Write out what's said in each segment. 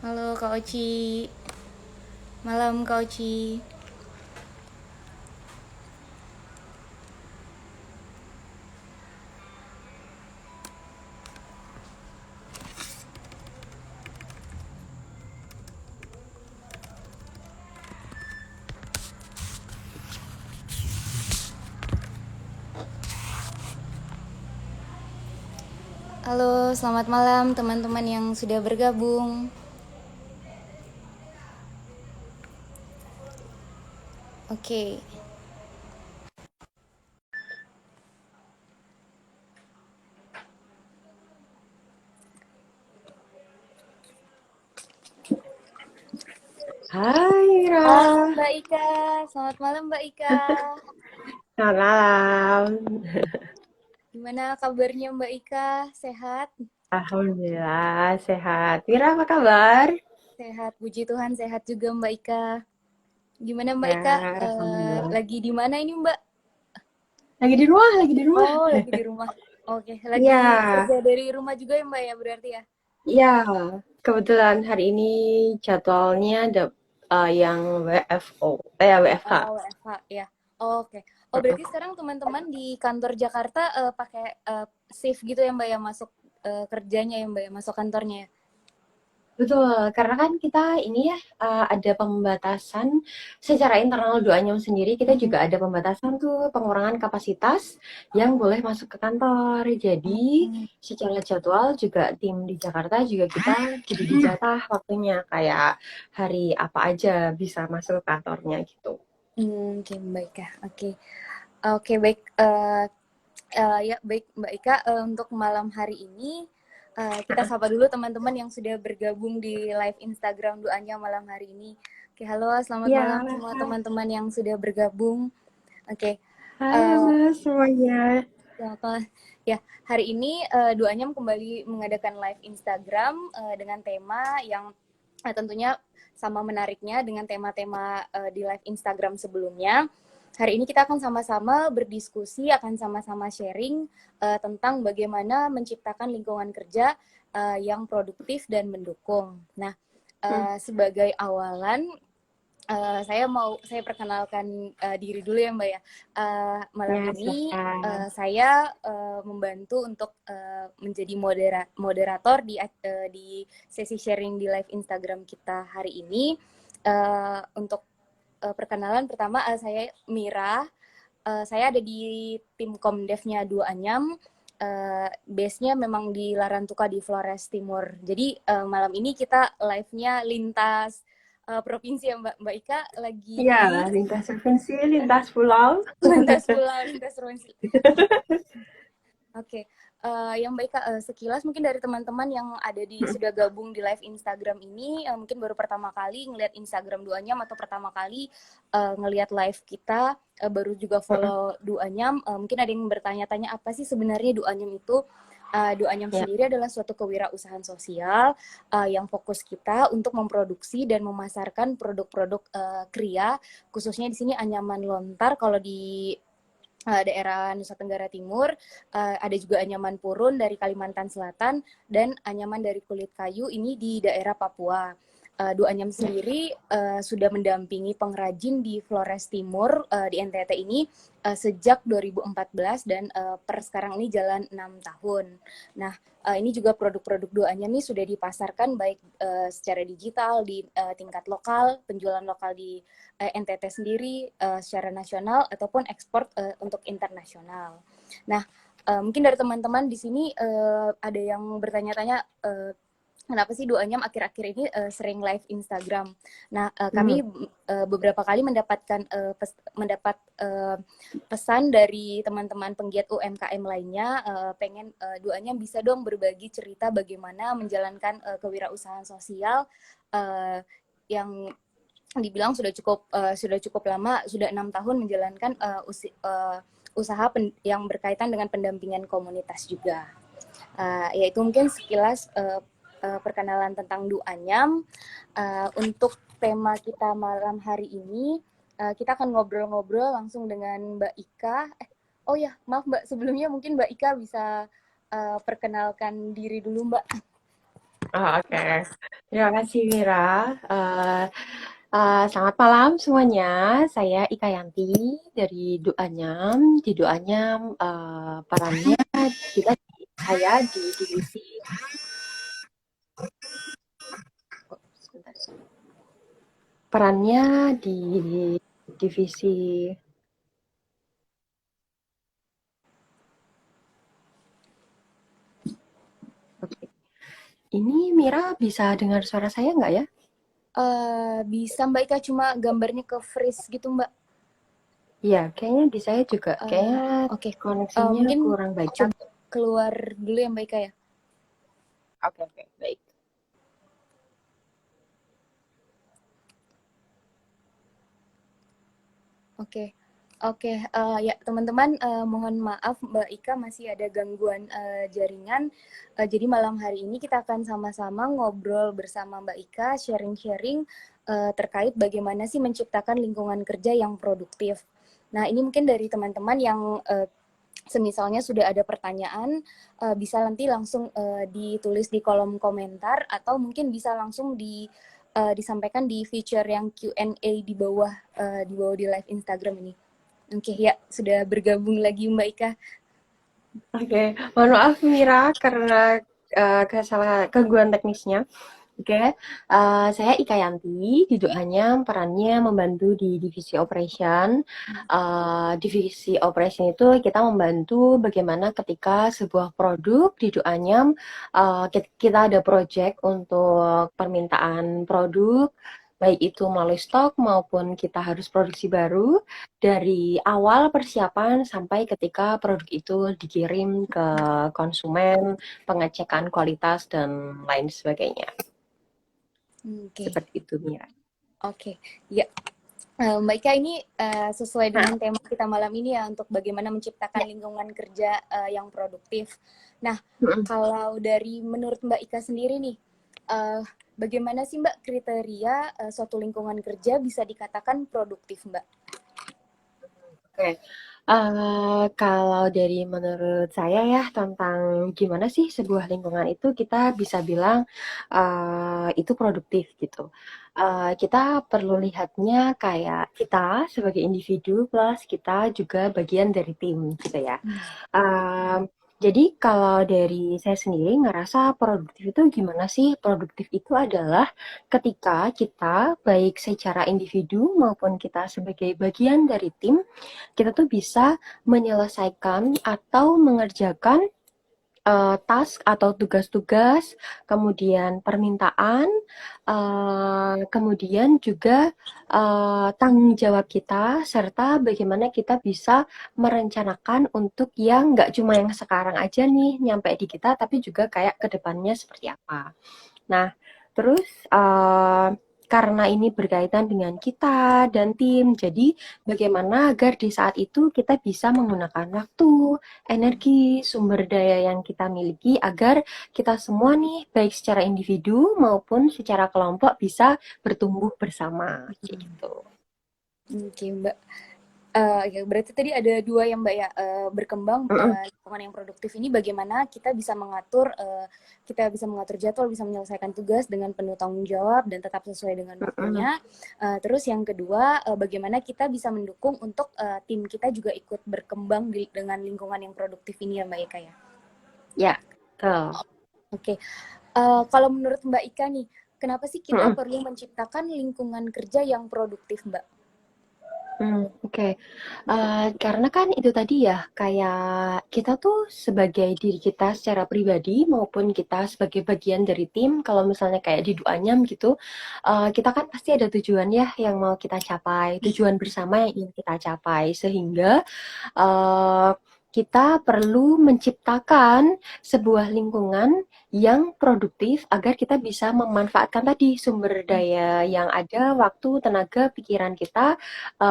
Halo Kak Oci, malam Kak Oci. Halo, selamat malam teman-teman yang sudah bergabung. Oke, Hai Ira, halo Mbak Ika, selamat malam Mbak Ika. selamat malam. Gimana kabarnya Mbak Ika? Sehat? Alhamdulillah sehat. Ira apa kabar? Sehat, puji Tuhan sehat juga Mbak Ika. Gimana Mbak Ya, Ika? alhamdulillah. Lagi di mana ini Mbak? Lagi di rumah, lagi di rumah. Oh, lagi di rumah. Oke, lagi Iya, kerja dari rumah juga ya Mbak ya berarti ya? iya. Kebetulan hari ini jadwalnya ada yang WFO, WFH. Oh, WFH ya. Oke. Oh, berarti sekarang teman-teman di kantor Jakarta pakai shift gitu ya Mbak ya masuk kerjanya ya Mbak ya masuk kantornya ya. Betul, karena kan kita ini ya ada pembatasan secara internal Doanyam sendiri, kita juga Mm-mm. ada pembatasan tuh pengurangan kapasitas yang boleh masuk ke kantor. Jadi Mm-mm. secara jadwal juga tim di Jakarta juga kita jadi dijatah waktunya kayak hari apa aja bisa masuk ke kantornya gitu. Oke, baik ya. Oke. Oke, baik. Ya, baik Mbak Ika, untuk malam hari ini kita sapa dulu teman-teman yang sudah bergabung di live Instagram doanya malam hari ini. Oke, halo, selamat malam Ya, semua teman-teman yang sudah bergabung. Oke. halo eh, semuanya. Selamat malam. Ya, hari ini Duanyam kembali mengadakan live Instagram dengan tema yang tentunya sama menariknya dengan tema-tema di live Instagram sebelumnya. Hari ini kita akan sama-sama berdiskusi, akan sama-sama sharing tentang bagaimana menciptakan lingkungan kerja yang produktif dan mendukung. Nah, Hmm, sebagai awalan saya perkenalkan diri dulu ya Mbak ya. Malam ya, ini silakan. saya membantu untuk menjadi moderator di sesi sharing di live Instagram kita hari ini. Untuk perkenalan pertama, saya Mira. Saya ada di tim Komdevnya Dua Anyam. Base-nya memang di Larantuka di Flores Timur. Jadi malam ini kita live-nya lintas provinsi ya Mbak Ika lagi Iya, di lintas provinsi, lintas pulau. lintas pulau, lintas provinsi. Oke, yang baik Kak, sekilas mungkin dari teman-teman yang ada di sudah gabung di live Instagram ini, mungkin baru pertama kali ngelihat Instagram Duanyam atau pertama kali ngelihat live kita, baru juga follow Duanyam, mungkin ada yang bertanya-tanya apa sih sebenarnya Duanyam itu? Duanyam Ya. sendiri adalah suatu kewirausahaan sosial yang fokus kita untuk memproduksi dan memasarkan produk-produk kria, khususnya di sini anyaman lontar kalau di daerah Nusa Tenggara Timur, ada juga anyaman purun dari Kalimantan Selatan, dan anyaman dari kulit kayu ini di daerah Papua. Dua Anyam sendiri sudah mendampingi pengrajin di Flores Timur di NTT ini sejak 2014 dan per sekarang ini jalan 6 tahun. Nah, ini juga produk-produk Dua Anyam ini sudah dipasarkan baik secara digital di tingkat lokal, penjualan lokal di NTT sendiri secara nasional ataupun ekspor untuk internasional. Nah, mungkin dari teman-teman di sini ada yang bertanya-tanya kenapa sih Duanyam akhir-akhir ini sering live Instagram. Nah, kami Hmm. beberapa kali mendapat pesan dari teman-teman penggiat UMKM lainnya, pengen Duanyam bisa dong berbagi cerita bagaimana menjalankan kewirausahaan sosial yang dibilang sudah cukup lama, sudah 6 tahun menjalankan usaha yang berkaitan dengan pendampingan komunitas juga. Yaitu mungkin sekilas perkenalan tentang Duanyam. Untuk tema kita malam hari ini, kita akan ngobrol-ngobrol langsung dengan Mbak Ika. Oh ya, maaf Mbak, sebelumnya mungkin Mbak Ika bisa perkenalkan diri dulu Mbak. Oh, oke. Terima kasih Mira. Eh, Selamat malam semuanya. Saya Ika Yanti dari Duanyam. Di Duanyam perannya kita saya di divisi sebentar. Perannya di divisi. Oke. Ini Mira bisa dengar suara saya nggak ya? Bisa Mbak Ika, cuma gambarnya ke freeze gitu Mbak. Iya, kayaknya di saya juga. Kayaknya Oke. koneksinya Mungkin kurang baik. coba keluar dulu ya Mbak Ika ya. Oke, oke, baik. Oke. Oke, ya teman-teman, mohon maaf Mbak Ika masih ada gangguan jaringan. Jadi malam hari ini kita akan sama-sama ngobrol bersama Mbak Ika, sharing-sharing terkait bagaimana sih menciptakan lingkungan kerja yang produktif. Nah, ini mungkin dari teman-teman yang semisalnya sudah ada pertanyaan, bisa nanti langsung ditulis di kolom komentar atau mungkin bisa langsung disampaikan di feature yang Q&A di bawah di live Instagram ini. Oke, ya sudah bergabung lagi Mbak Ika. Oke, mohon maaf Mira karena gangguan teknisnya. Oke, saya Ika Yanti, di Doanya perannya membantu di divisi operation. Divisi operation itu kita membantu bagaimana ketika sebuah produk di Doanya kita ada project untuk permintaan produk, baik itu melalui stok maupun kita harus produksi baru dari awal persiapan sampai ketika produk itu dikirim ke konsumen, pengecekan kualitas dan lain sebagainya. Oke, Seperti itu, Mira. oke, ya. Mbak Ika, ini sesuai Nah, dengan tema kita malam ini ya, untuk bagaimana menciptakan ya. lingkungan kerja yang produktif. Nah, Mm-mm. kalau dari menurut Mbak Ika sendiri nih, uh, bagaimana sih Mbak kriteria suatu lingkungan kerja bisa dikatakan produktif Mbak? Oke. Kalau dari menurut saya ya tentang gimana sih sebuah lingkungan itu kita bisa bilang itu produktif gitu. Kita perlu lihatnya kayak kita sebagai individu plus kita juga bagian dari tim gitu ya. Um, jadi kalau dari saya sendiri ngerasa produktif itu gimana sih? Produktif itu adalah ketika kita baik secara individu maupun kita sebagai bagian dari tim, kita tuh bisa menyelesaikan atau mengerjakan task atau tugas-tugas, kemudian permintaan, kemudian juga tanggung jawab kita, serta bagaimana kita bisa merencanakan untuk yang nggak cuma yang sekarang aja nih nyampe di kita, tapi juga kayak ke depannya seperti apa. Nah, terus karena ini berkaitan dengan kita dan tim, jadi bagaimana agar di saat itu kita bisa menggunakan waktu, energi, sumber daya yang kita miliki agar kita semua nih, baik secara individu maupun secara kelompok bisa bertumbuh bersama, gitu. Oke Mbak. Ya, berarti tadi ada dua yang Mbak ya, berkembang Mm-mm, lingkungan yang produktif ini bagaimana kita bisa mengatur jadwal, bisa menyelesaikan tugas dengan penuh tanggung jawab dan tetap sesuai dengan mm-mm. waktunya. Terus yang kedua, bagaimana kita bisa mendukung untuk tim kita juga ikut berkembang dengan lingkungan yang produktif ini ya Mbak Ika ya. Ya, betul. Oke, kalau menurut Mbak Ika nih, kenapa sih kita Mm-mm. perlu menciptakan lingkungan kerja yang produktif Mbak? Oke. Karena kan itu tadi ya, kayak kita tuh sebagai diri kita secara pribadi maupun kita sebagai bagian dari tim, kalau misalnya kayak di Duanyam gitu, kita kan pasti ada tujuan ya yang mau kita capai, tujuan bersama yang ingin kita capai, sehingga eh, kita perlu menciptakan sebuah lingkungan yang produktif agar kita bisa memanfaatkan tadi sumber daya yang ada, waktu, tenaga, pikiran kita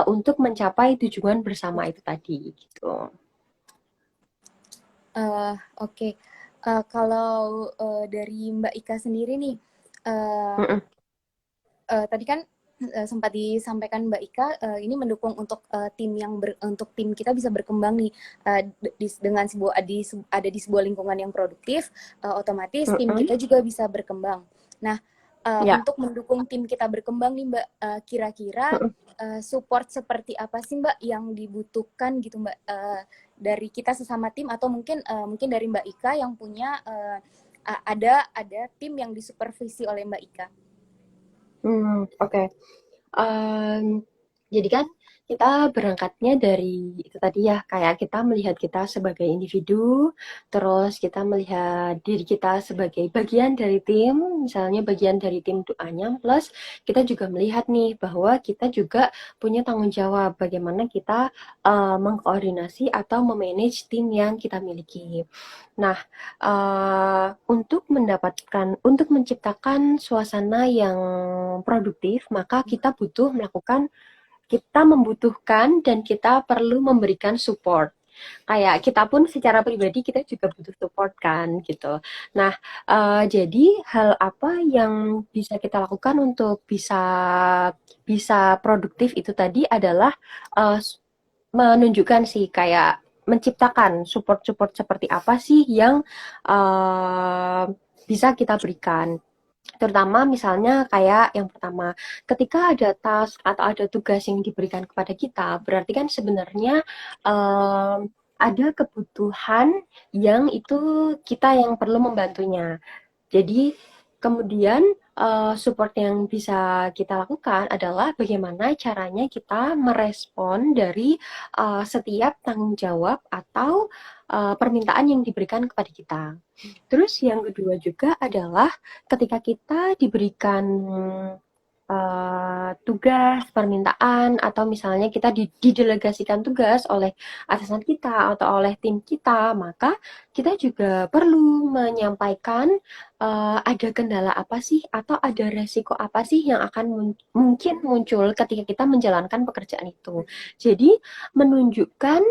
untuk mencapai tujuan bersama itu tadi gitu. Oke. Kalau dari Mbak Ika sendiri nih, uh, Mm-mm. tadi kan sempat disampaikan Mbak Ika, ini mendukung untuk untuk tim kita bisa berkembang nih, dengan ada di sebuah lingkungan yang produktif, otomatis tim Mm-mm. kita juga bisa berkembang. Nah, Ya. untuk mendukung tim kita berkembang nih Mbak, kira-kira Mm-mm. support seperti apa sih Mbak yang dibutuhkan gitu Mbak, dari kita sesama tim, atau mungkin dari Mbak Ika yang punya ada tim yang disupervisi oleh Mbak Ika. Oke. Jadi kan kita berangkatnya dari itu tadi ya, kayak kita melihat kita sebagai individu, terus kita melihat diri kita sebagai bagian dari tim, misalnya bagian dari tim doanya, plus kita juga melihat nih bahwa kita juga punya tanggung jawab bagaimana kita mengkoordinasi atau memanage tim yang kita miliki. Nah, untuk menciptakan suasana yang produktif, maka kita membutuhkan dan kita perlu memberikan support. Kayak kita pun secara pribadi kita juga butuh support kan gitu. Nah, jadi hal apa yang bisa kita lakukan untuk bisa bisa produktif itu tadi adalah uh, menunjukkan sih kayak menciptakan support-support seperti apa sih yang uh, bisa kita berikan. Terutama misalnya kayak yang pertama, ketika ada task atau ada tugas yang diberikan kepada kita, berarti kan sebenarnya ada kebutuhan yang itu kita yang perlu membantunya. Jadi kemudian support yang bisa kita lakukan adalah bagaimana caranya kita merespon dari setiap tanggung jawab atau permintaan yang diberikan kepada kita. Terus yang kedua juga adalah ketika kita diberikan tugas, permintaan, atau misalnya kita didelegasikan tugas oleh atasan kita atau oleh tim kita, maka kita juga perlu menyampaikan ada kendala apa sih atau ada resiko apa sih yang akan mungkin muncul ketika kita menjalankan pekerjaan itu. Jadi menunjukkan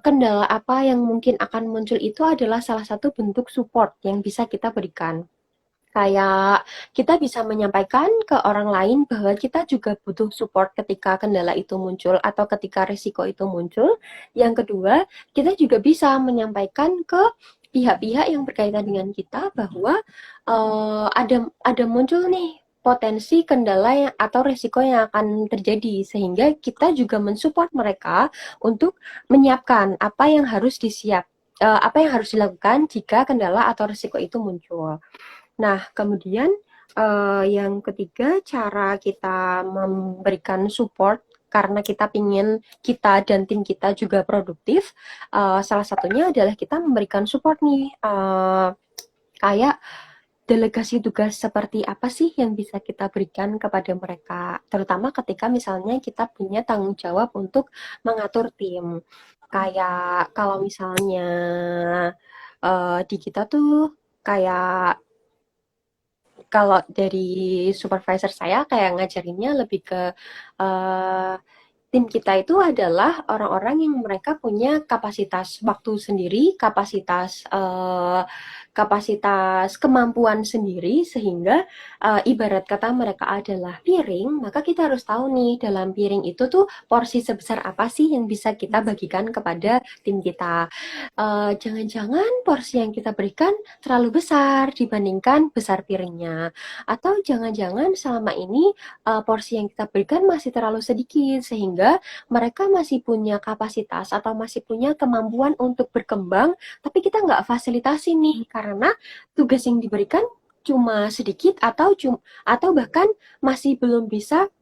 kendala apa yang mungkin akan muncul itu adalah salah satu bentuk support yang bisa kita berikan. Kayak kita bisa menyampaikan ke orang lain bahwa kita juga butuh support ketika kendala itu muncul atau ketika risiko itu muncul. Yang kedua, kita juga bisa menyampaikan ke pihak-pihak yang berkaitan dengan kita bahwa ada muncul nih potensi kendala yang atau risiko yang akan terjadi sehingga kita juga mensupport mereka untuk menyiapkan apa yang harus dilakukan jika kendala atau risiko itu muncul. Nah, kemudian yang ketiga, cara kita memberikan support karena kita ingin kita dan tim kita juga produktif, salah satunya adalah kita memberikan support nih, kayak delegasi tugas seperti apa sih yang bisa kita berikan kepada mereka, terutama ketika misalnya kita punya tanggung jawab untuk mengatur tim. Kayak kalau misalnya di kita tuh kayak kalau dari supervisor saya kayak ngajarinnya lebih ke uh, tim kita itu adalah orang-orang yang mereka punya kapasitas waktu sendiri, kapasitas kemampuan sendiri, sehingga ibarat kata mereka adalah piring, maka kita harus tahu nih dalam piring itu tuh porsi sebesar apa sih yang bisa kita bagikan kepada tim kita. Jangan-jangan porsi yang kita berikan terlalu besar dibandingkan besar piringnya, atau jangan-jangan selama ini porsi yang kita berikan masih terlalu sedikit sehingga mereka masih punya kapasitas atau masih punya kemampuan untuk berkembang, tapi kita nggak fasilitasi nih karena tugas yang diberikan cuma sedikit atau bahkan masih belum bisa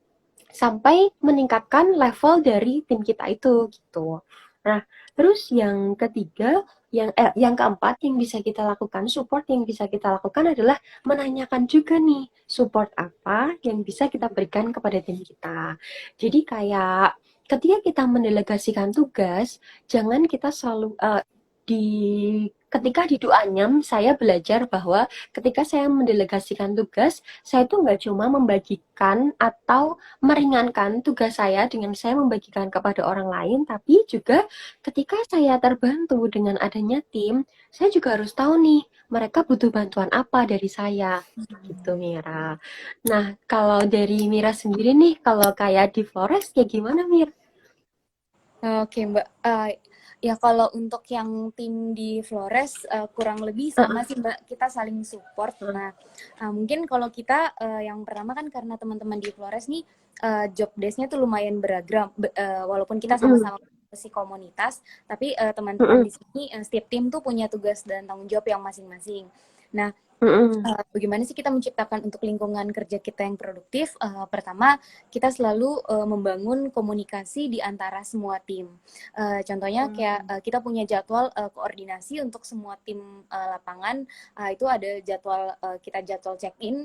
sampai meningkatkan level dari tim kita itu gitu. Nah, terus yang ketiga, yang keempat yang bisa kita lakukan, support yang bisa kita lakukan adalah menanyakan juga nih support apa yang bisa kita berikan kepada tim kita. Jadi kayak ketika kita mendelegasikan tugas, jangan kita selalu di ketika di Duanyam saya belajar bahwa ketika saya mendelegasikan tugas, saya tuh nggak cuma membagikan atau meringankan tugas saya dengan saya membagikan kepada orang lain, tapi juga ketika saya terbantu dengan adanya tim, saya juga harus tahu nih mereka butuh bantuan apa dari saya. Gitu, Mira. Nah, kalau dari Mira sendiri nih, kalau kayak di Flores, kayak gimana, Mira? Oke, Mbak. Ya kalau untuk yang tim di Flores kurang lebih sama Heeh, sih, Mbak. Kita saling support. heeh. Nah, mungkin kalau kita yang pertama kan karena teman-teman di Flores nih job desk-nya tuh lumayan beragam. Walaupun kita Mhm, sama-sama si komunitas, tapi teman-teman mhm, di sini setiap tim tuh punya tugas dan tanggung jawab yang masing-masing. Nah, mhm, bagaimana sih kita menciptakan untuk lingkungan kerja kita yang produktif? Pertama, kita selalu membangun komunikasi di antara semua tim. Contohnya kayak mmm, kita punya jadwal koordinasi untuk semua tim lapangan. Itu ada jadwal kita jadwal check-in.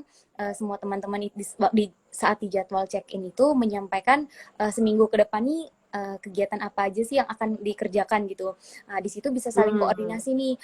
Semua teman-teman di saat di jadwal check-in itu menyampaikan seminggu ke depan nih kegiatan apa aja sih yang akan dikerjakan gitu. Nah, di situ bisa saling mmm, koordinasi nih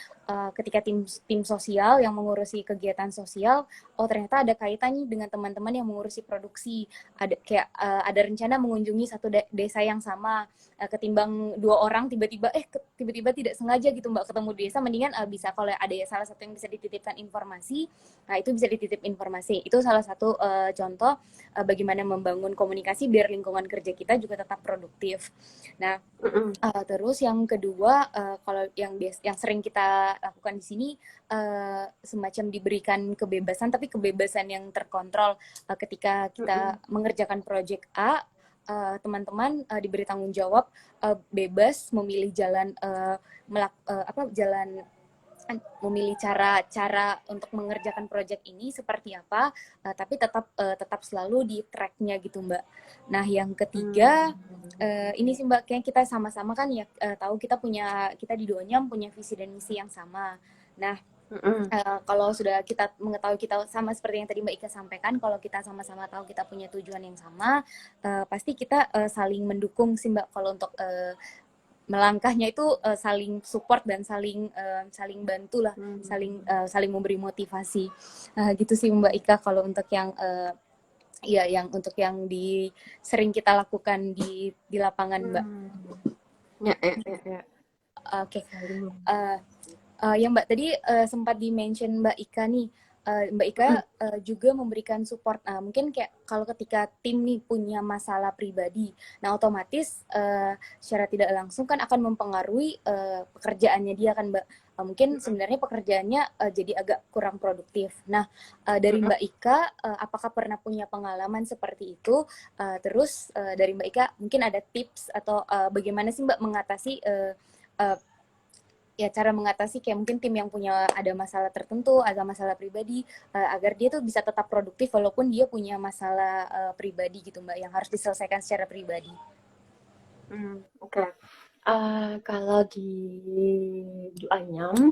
ketika tim tim sosial yang mengurusi kegiatan sosial, oh ternyata ada kaitannya dengan teman-teman yang mengurusi produksi. Ada kayak ada rencana mengunjungi satu desa yang sama ketimbang dua orang tiba-tiba tiba-tiba tidak sengaja gitu Mbak ketemu di desa mendingan bisa kalau ada ya salah satu yang bisa dititipkan informasi, nah itu bisa dititip informasi. Itu salah satu contoh bagaimana membangun komunikasi biar lingkungan kerja kita juga tetap produktif. Nah, mhm, terus yang kedua, kalau yang sering kita lakukan di sini, semacam diberikan kebebasan, tapi kebebasan yang terkontrol. Ketika kita mhm, mengerjakan proyek A, teman-teman diberi tanggung jawab bebas memilih jalan jalan memilih cara-cara untuk mengerjakan proyek ini seperti apa, tapi tetap selalu di tracknya gitu Mbak. Nah yang ketiga mmm, ini sih Mbak, kayak kita sama-sama kan ya tahu kita di Duanyam punya visi dan misi yang sama. Nah, mhm, kalau sudah kita mengetahui kita sama seperti yang tadi Mbak Ika sampaikan, kalau kita sama-sama tahu kita punya tujuan yang sama, pasti kita saling mendukung sih Mbak. Kalau untuk melangkahnya itu saling support dan saling bantu lah, mmm, saling memberi motivasi. Gitu sih Mbak Ika kalau untuk yang ya yang untuk yang sering kita lakukan di lapangan Mbak. mmm. Ya ya ya ya, Oke. saling Uh, yang Mbak tadi sempat di-mention Mbak Ika nih, Mbak Ika mhm, juga memberikan support. Mungkin kayak kalau ketika tim nih punya masalah pribadi, nah otomatis secara tidak langsung kan akan mempengaruhi pekerjaannya dia kan Mbak. Mungkin mhm, sebenarnya pekerjaannya jadi agak kurang produktif. Nah, dari mhm, Mbak Ika, apakah pernah punya pengalaman seperti itu? Terus dari Mbak Ika, mungkin ada tips atau bagaimana sih Mbak mengatasi uh, ya cara mengatasi kayak mungkin tim yang punya ada masalah tertentu, ada masalah pribadi, agar dia tuh bisa tetap produktif walaupun dia punya masalah pribadi gitu Mbak yang harus diselesaikan secara pribadi. oke. Kalau di Duanyam,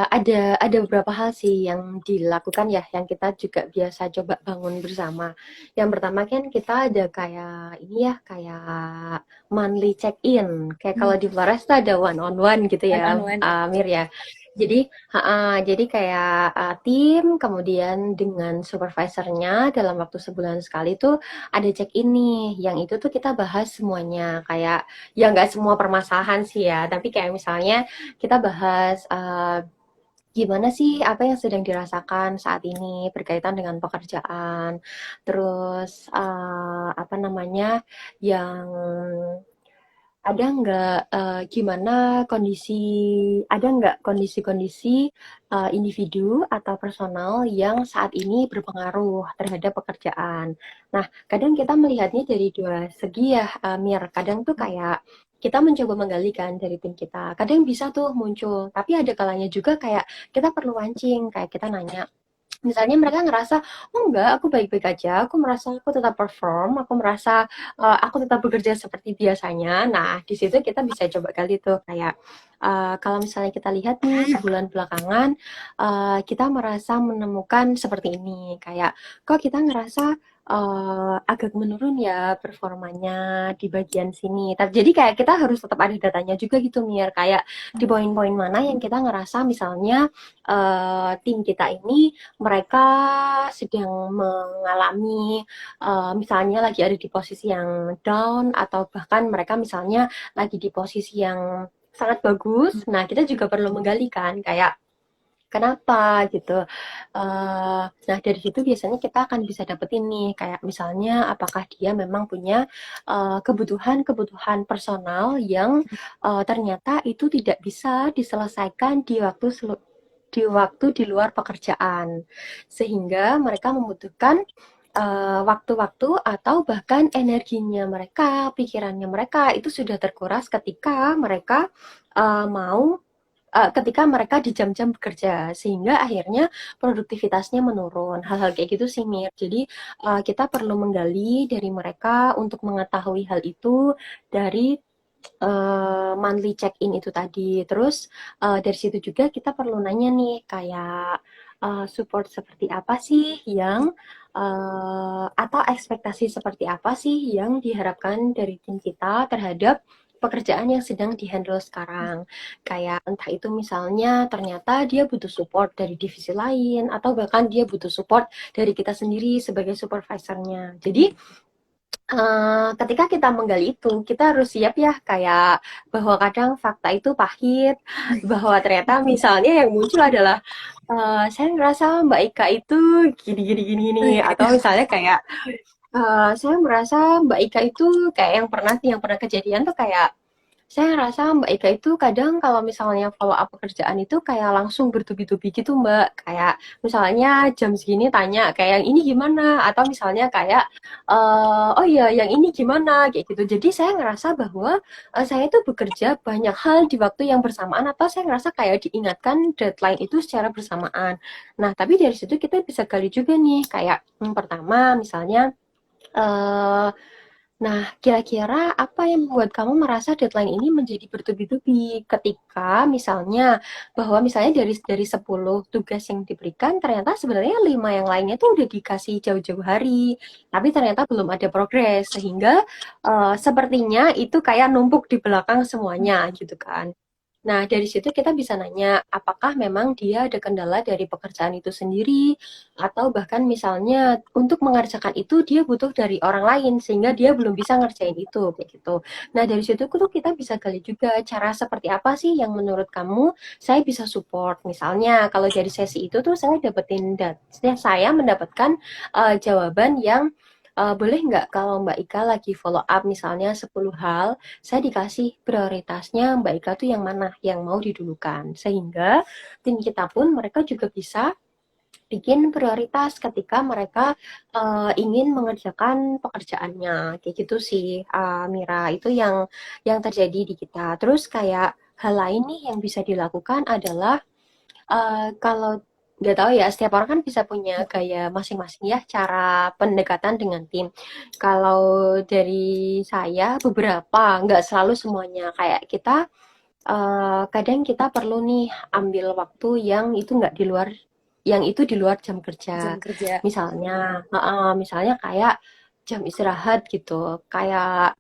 ada beberapa hal sih yang dilakukan ya, yang kita juga biasa coba bangun bersama. Yang pertama kan kita ada kayak ini ya, kayak monthly check-in. Kayak Hmm, kalau di Flores tuh ada one on one gitu one on ya, one ya Mir betul. ya. Jadi kayak tim, kemudian dengan supervisornya dalam waktu sebulan sekali tuh ada check-in nih, yang itu tuh kita bahas semuanya. Kayak ya nggak semua permasalahan sih ya, tapi kayak misalnya kita bahas gimana sih apa yang sedang dirasakan saat ini berkaitan dengan pekerjaan, terus apa namanya yang ada nggak gimana kondisi ada nggak kondisi-kondisi individu atau personal yang saat ini berpengaruh terhadap pekerjaan. Nah, kadang kita melihatnya dari dua segi ya, Mir. Kadang tuh kayak kita mencoba menggalikan dari tim kita. Kadang bisa tuh muncul, tapi ada kalanya juga kayak kita perlu mancing, kayak kita nanya, misalnya mereka ngerasa, oh enggak, aku baik-baik aja, aku merasa aku tetap perform, aku merasa aku tetap bekerja seperti biasanya. Nah, di situ kita bisa coba kali tuh kayak kalau misalnya kita lihat nih sebulan belakangan kita merasa menemukan seperti ini, kayak kok kita ngerasa agak menurun ya performanya di bagian sini. Jadi kayak kita harus tetap ada datanya juga gitu Mir. Kayak di poin-poin mana yang kita ngerasa misalnya tim kita ini mereka sedang mengalami misalnya lagi ada di posisi yang down atau bahkan mereka misalnya lagi di posisi yang sangat bagus. Nah, kita juga perlu menggalikan kayak kenapa gitu. Nah, dari situ biasanya kita akan bisa dapetin nih, kayak misalnya apakah dia memang punya kebutuhan-kebutuhan personal yang ternyata itu tidak bisa diselesaikan di luar pekerjaan. Sehingga mereka membutuhkan waktu-waktu atau bahkan energinya mereka, pikirannya mereka itu sudah terkuras ketika mereka mau ketika mereka di jam-jam bekerja sehingga akhirnya produktivitasnya menurun hal-hal kayak gitu sih Mir. Jadi kita perlu menggali dari mereka untuk mengetahui hal itu dari monthly check-in itu tadi. Terus dari situ juga kita perlu nanya nih kayak support seperti apa sih yang atau ekspektasi seperti apa sih yang diharapkan dari tim kita terhadap pekerjaan yang sedang dihandle sekarang. Kayak entah itu misalnya ternyata dia butuh support dari divisi lain atau bahkan dia butuh support dari kita sendiri sebagai supervisornya. Jadi ketika kita menggali itu, kita harus siap ya kayak bahwa kadang fakta itu pahit, bahwa ternyata misalnya yang muncul adalah saya ngerasa Mbak Ika itu gini gini gini gini atau misalnya kayak saya merasa Mbak Ika itu kayak yang pernah kejadian tuh kayak saya rasa Mbak Ika itu kadang kalau misalnya follow up pekerjaan itu kayak langsung bertubi-tubi gitu Mbak. Kayak misalnya jam segini tanya kayak yang ini gimana atau misalnya kayak oh iya yang ini gimana kayak gitu. Jadi saya ngerasa bahwa saya itu bekerja banyak hal di waktu yang bersamaan atau saya ngerasa kayak diingatkan deadline itu secara bersamaan. Nah, tapi dari situ kita bisa gali juga nih kayak pertama misalnya eh nah, kira-kira apa yang membuat kamu merasa deadline ini menjadi bertubi-tubi ketika misalnya bahwa misalnya dari 10 tugas yang diberikan ternyata sebenarnya 5 yang lainnya tuh udah dikasih jauh-jauh hari, tapi ternyata belum ada progres sehingga sepertinya itu kayak numpuk di belakang semuanya gitu kan. Nah, dari situ kita bisa nanya, apakah memang dia ada kendala dari pekerjaan itu sendiri, atau bahkan misalnya untuk mengerjakan itu dia butuh dari orang lain, sehingga dia belum bisa ngerjain itu, kayak gitu. Nah, dari situ tuh kita bisa gali juga cara seperti apa sih yang menurut kamu saya bisa support. Misalnya, kalau dari sesi itu tuh saya mendapatkan jawaban yang boleh nggak kalau Mbak Ika lagi follow up misalnya 10 hal, saya dikasih prioritasnya Mbak Ika tuh yang mana yang mau didulukan sehingga tim kita pun mereka juga bisa bikin prioritas ketika mereka ingin mengerjakan pekerjaannya kayak gitu sih Mira itu yang terjadi di kita terus kayak hal lain nih yang bisa dilakukan adalah kalau nggak tahu ya, setiap orang kan bisa punya gaya masing-masing ya, cara pendekatan dengan tim. Kalau dari saya, beberapa, nggak selalu semuanya. Kayak kita, kadang kita perlu nih ambil waktu yang itu di luar jam kerja. Jam kerja. Misalnya kayak jam istirahat gitu. Kayak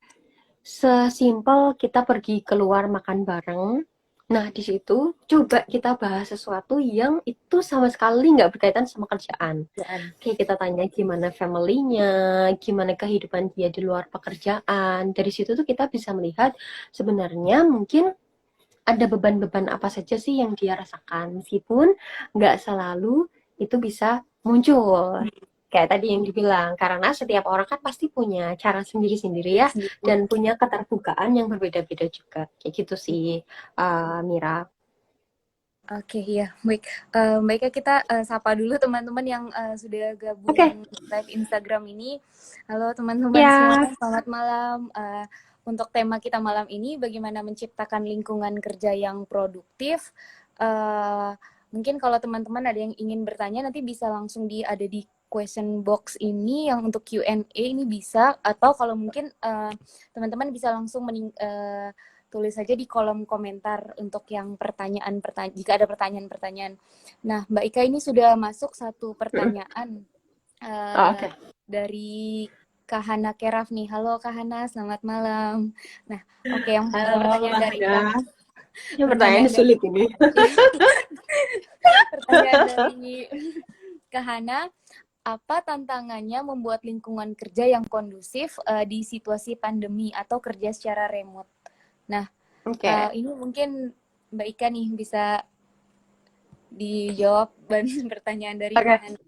sesimpel kita pergi keluar makan bareng. Nah, di situ coba kita bahas sesuatu yang itu sama sekali nggak berkaitan sama kerjaan. Kerjaan. Kayak kita tanya gimana family-nya, gimana kehidupan dia di luar pekerjaan. Dari situ tuh kita bisa melihat sebenarnya mungkin ada beban-beban apa saja sih yang dia rasakan. Meskipun nggak selalu itu bisa muncul. Kayak tadi yang dibilang, karena setiap orang kan pasti punya cara sendiri-sendiri ya, dan punya keterbukaan yang berbeda-beda juga. Kayak gitu sih, Mira. Oke, ya, baik. Baiknya kita sapa dulu teman-teman yang sudah Oke, gabung live Instagram ini. Halo teman-teman ya. semuanya, selamat malam. Untuk tema kita malam ini, bagaimana menciptakan lingkungan kerja yang produktif. Uh, Mungkin kalau teman-teman ada yang ingin bertanya, nanti bisa langsung ada di question box ini yang untuk Q&A ini bisa. Atau kalau mungkin teman-teman bisa langsung tulis saja di kolom komentar untuk yang jika ada pertanyaan-pertanyaan. Nah, Mbak Ika ini sudah masuk satu pertanyaan. Oh, Eh, oke. dari Kahana Keraf nih. Halo Kahana, selamat malam. Nah, oke, yang Halo, pertanyaan dari Mahda. Ini pertanyaan pertanyaannya dari sulit ini. pertanyaan dari Kahana, apa tantangannya membuat lingkungan kerja yang kondusif di situasi pandemi atau kerja secara remote? Nah, Oke, ini mungkin Mbak Ika nih bisa dijawab pertanyaan dari oke, Kahana.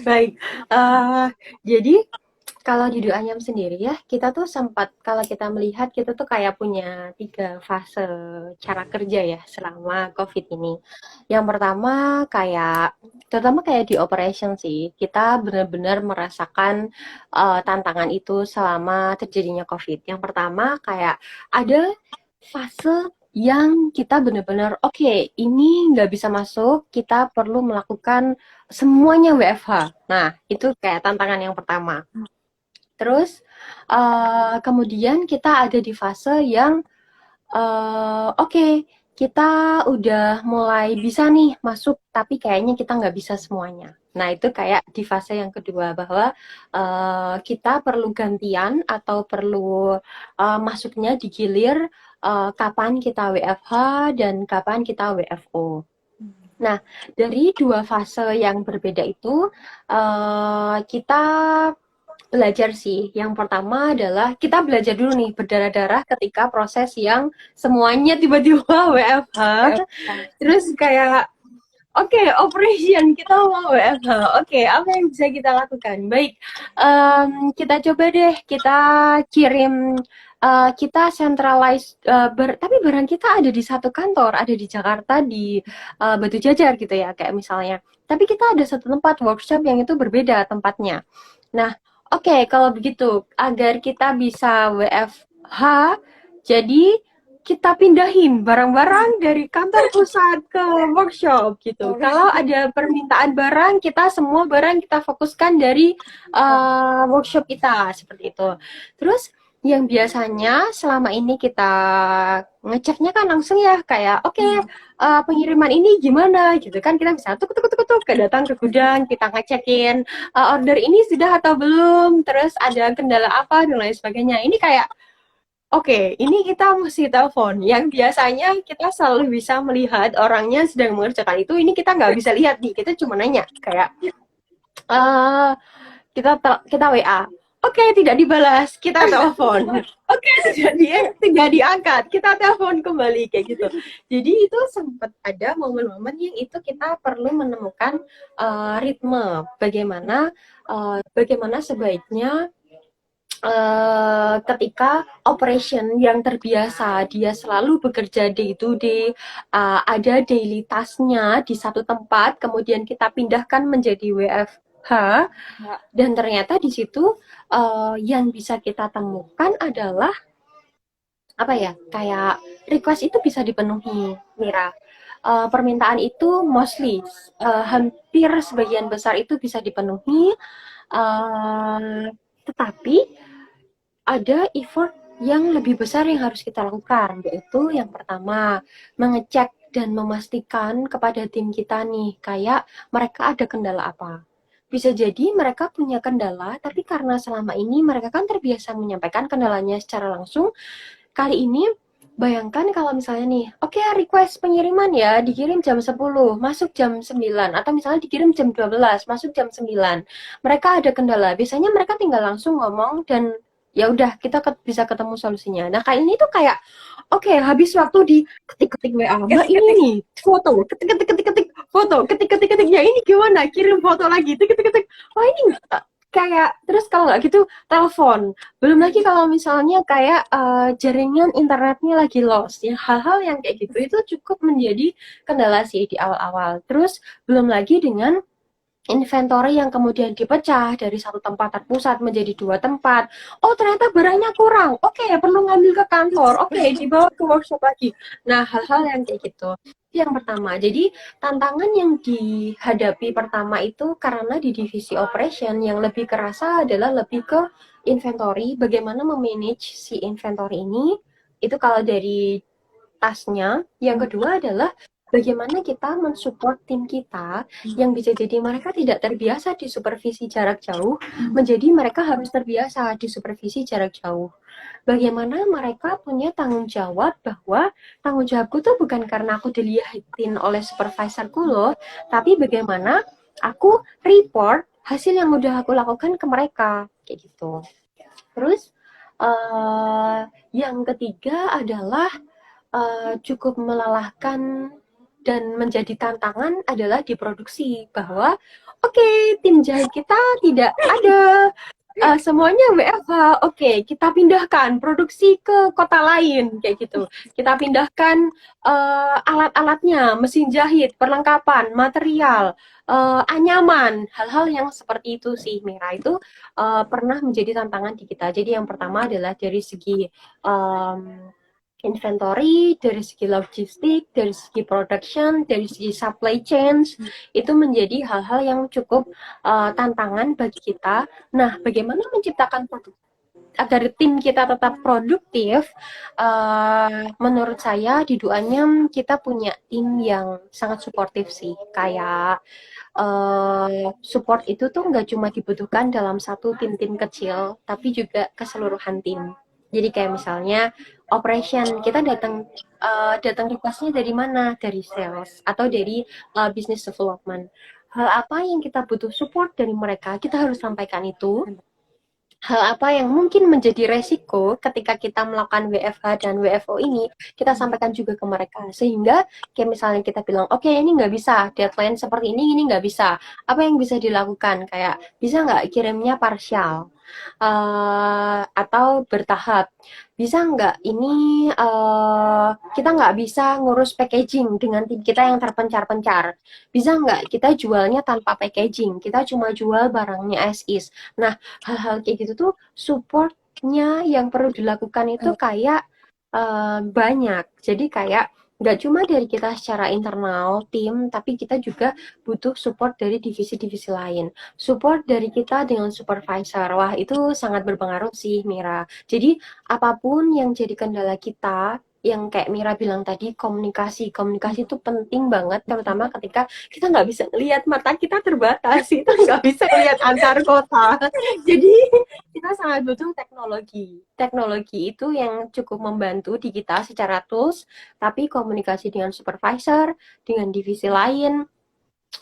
baik. Eh, jadi kalau di Dua Anyam sendiri ya, kita tuh sempat kalau kita melihat kita tuh kayak punya 3 fase cara kerja ya selama COVID ini. Yang pertama kayak terutama kayak di operation sih, kita benar-benar merasakan tantangan itu selama terjadinya COVID. Yang pertama kayak ada fase yang kita benar-benar oke, ini nggak bisa masuk, kita perlu melakukan semuanya WFH. Nah, itu kayak tantangan yang pertama. Terus kemudian kita ada di fase yang oke, kita udah mulai bisa nih masuk, tapi kayaknya kita nggak bisa semuanya. Nah, itu kayak di fase yang kedua, bahwa kita perlu gantian atau perlu masuknya digilir kapan kita WFH dan kapan kita WFO. Nah, dari 2 fase yang berbeda itu, kita belajar sih. Yang pertama adalah kita belajar dulu nih berdarah-darah ketika proses yang semuanya tiba-tiba WFH. Terus kayak oke, operation kita mau WFH. Oke, apa yang bisa kita lakukan? Baik, kita coba deh kita kirim kita centralize tapi barang kita ada di satu kantor, ada di Jakarta di Batu Jajar gitu ya, kayak misalnya. Tapi kita ada satu tempat workshop yang itu berbeda tempatnya. Nah, oke, kalau begitu, agar kita bisa WFH, jadi kita pindahin barang-barang dari kantor pusat ke workshop gitu. Kalau ada permintaan barang, kita semua barang kita fokuskan dari workshop kita, seperti itu. Terus yang biasanya selama ini kita ngeceknya kan langsung ya, kayak oke, pengiriman ini gimana gitu kan, kita bisa tuk tuk tuk tuk datang ke gudang, kita ngecekin order ini sudah atau belum, terus ada kendala apa dan lain sebagainya. Ini kayak oke, ini kita mesti telepon. Yang biasanya kita selalu bisa melihat orangnya sedang mengerjakan itu, ini kita nggak bisa lihat nih. Kita cuma nanya kayak eh kita WA. Oke, tidak dibalas, kita telepon. Oke, tidak diangkat, kita telepon kembali kayak gitu. Jadi itu sempat ada momen-momen yang itu kita perlu menemukan ritme bagaimana sebaiknya ketika operation yang terbiasa dia selalu bekerja day to day, ada daily task-nya di satu tempat, kemudian kita pindahkan menjadi WFH, dan ternyata di situ yang bisa kita temukan adalah apa ya, kayak request itu bisa dipenuhi, Mira. Permintaan itu mostly hampir sebagian besar itu bisa dipenuhi, tetapi ada effort yang lebih besar yang harus kita lakukan, yaitu yang pertama, mengecek dan memastikan kepada tim kita nih, kayak mereka ada kendala apa. Bisa jadi mereka punya kendala, tapi karena selama ini mereka kan terbiasa menyampaikan kendalanya secara langsung, kali ini bayangkan kalau misalnya nih, oke, request pengiriman ya, dikirim jam 10, masuk jam 9, atau misalnya dikirim jam 12, masuk jam 9. Mereka ada kendala, biasanya mereka tinggal langsung ngomong dan ya udah kita bisa ketemu solusinya. Nah, kali ini tuh kayak oke, habis waktu di ketik-ketik WA, Mbak ini nih foto, ketik-ketik foto, ketik-ketik ya ini gimana? Kirim foto lagi, ketik-ketik. Wah, ini kayak terus kalau nggak gitu telepon. Belum lagi kalau misalnya kayak jaringan internetnya lagi lost, ya hal-hal yang kayak gitu itu cukup menjadi kendala sih di awal-awal. Terus belum lagi dengan inventory yang kemudian dipecah dari satu tempat terpusat menjadi 2 tempat. Oh, ternyata barangnya kurang. Oke, perlu ngambil ke kantor. Oke, dibawa ke workshop lagi. Nah, hal-hal yang kayak gitu. Itu yang pertama. Jadi, tantangan yang dihadapi pertama itu karena di divisi operation yang lebih kerasa adalah lebih ke inventory, bagaimana memanage si inventory ini. Itu kalau dari tasnya. Yang kedua adalah bagaimana kita mensupport tim kita yang bisa jadi mereka tidak terbiasa di supervisi jarak jauh, menjadi mereka harus terbiasa di supervisi jarak jauh. Bagaimana mereka punya tanggung jawab bahwa tanggung jawabku tuh bukan karena aku dilihatin oleh supervisorku loh, tapi bagaimana aku report hasil yang udah aku lakukan ke mereka, kayak gitu. Terus yang ketiga adalah cukup melelahkan dan menjadi tantangan adalah di produksi bahwa tim jahit kita tidak ada, semuanya WFH, kita pindahkan produksi ke kota lain kayak gitu. Kita pindahkan alat-alatnya, mesin jahit, perlengkapan, material, anyaman, hal-hal yang seperti itu sih Mira itu pernah menjadi tantangan di kita. Jadi yang pertama adalah dari segi inventory, dari segi logistik, dari segi production, dari segi supply chains, itu menjadi hal-hal yang cukup tantangan bagi kita. Nah, bagaimana menciptakan produk agar tim kita tetap produktif? Menurut saya di Duanyam kita punya tim yang sangat suportif sih. Kayak support itu tuh nggak cuma dibutuhkan dalam satu tim-tim kecil, tapi juga keseluruhan tim. Jadi kayak misalnya operation, kita datang requestnya dari mana? Dari sales atau dari business development. Hal apa yang kita butuh support dari mereka, kita harus sampaikan itu. Hal apa yang mungkin menjadi resiko ketika kita melakukan WFH dan WFO ini, kita sampaikan juga ke mereka. Sehingga kayak misalnya kita bilang, oke, ini nggak bisa, deadline seperti ini nggak bisa. Apa yang bisa dilakukan? Kayak, bisa nggak kirimnya parsial? Atau bertahap. Bisa nggak ini kita nggak bisa ngurus packaging dengan tim kita yang terpencar-pencar. Bisa nggak kita jualnya tanpa packaging, kita cuma jual barangnya as is. Nah, hal-hal kayak gitu tuh supportnya yang perlu dilakukan itu kayak banyak. Jadi kayak nggak cuma dari kita secara internal tim, tapi kita juga butuh support dari divisi-divisi lain. Support dari kita dengan supervisor. Wah, itu sangat berpengaruh sih, Mira. Jadi apapun yang jadi kendala kita, yang kayak Mira bilang tadi, komunikasi. Komunikasi itu penting banget, terutama ketika kita nggak bisa lihat, mata kita terbatas, kita nggak bisa lihat antar kota. Jadi kita sangat butuh teknologi. Teknologi itu yang cukup membantu di kita secara tools, tapi komunikasi dengan supervisor, dengan divisi lain,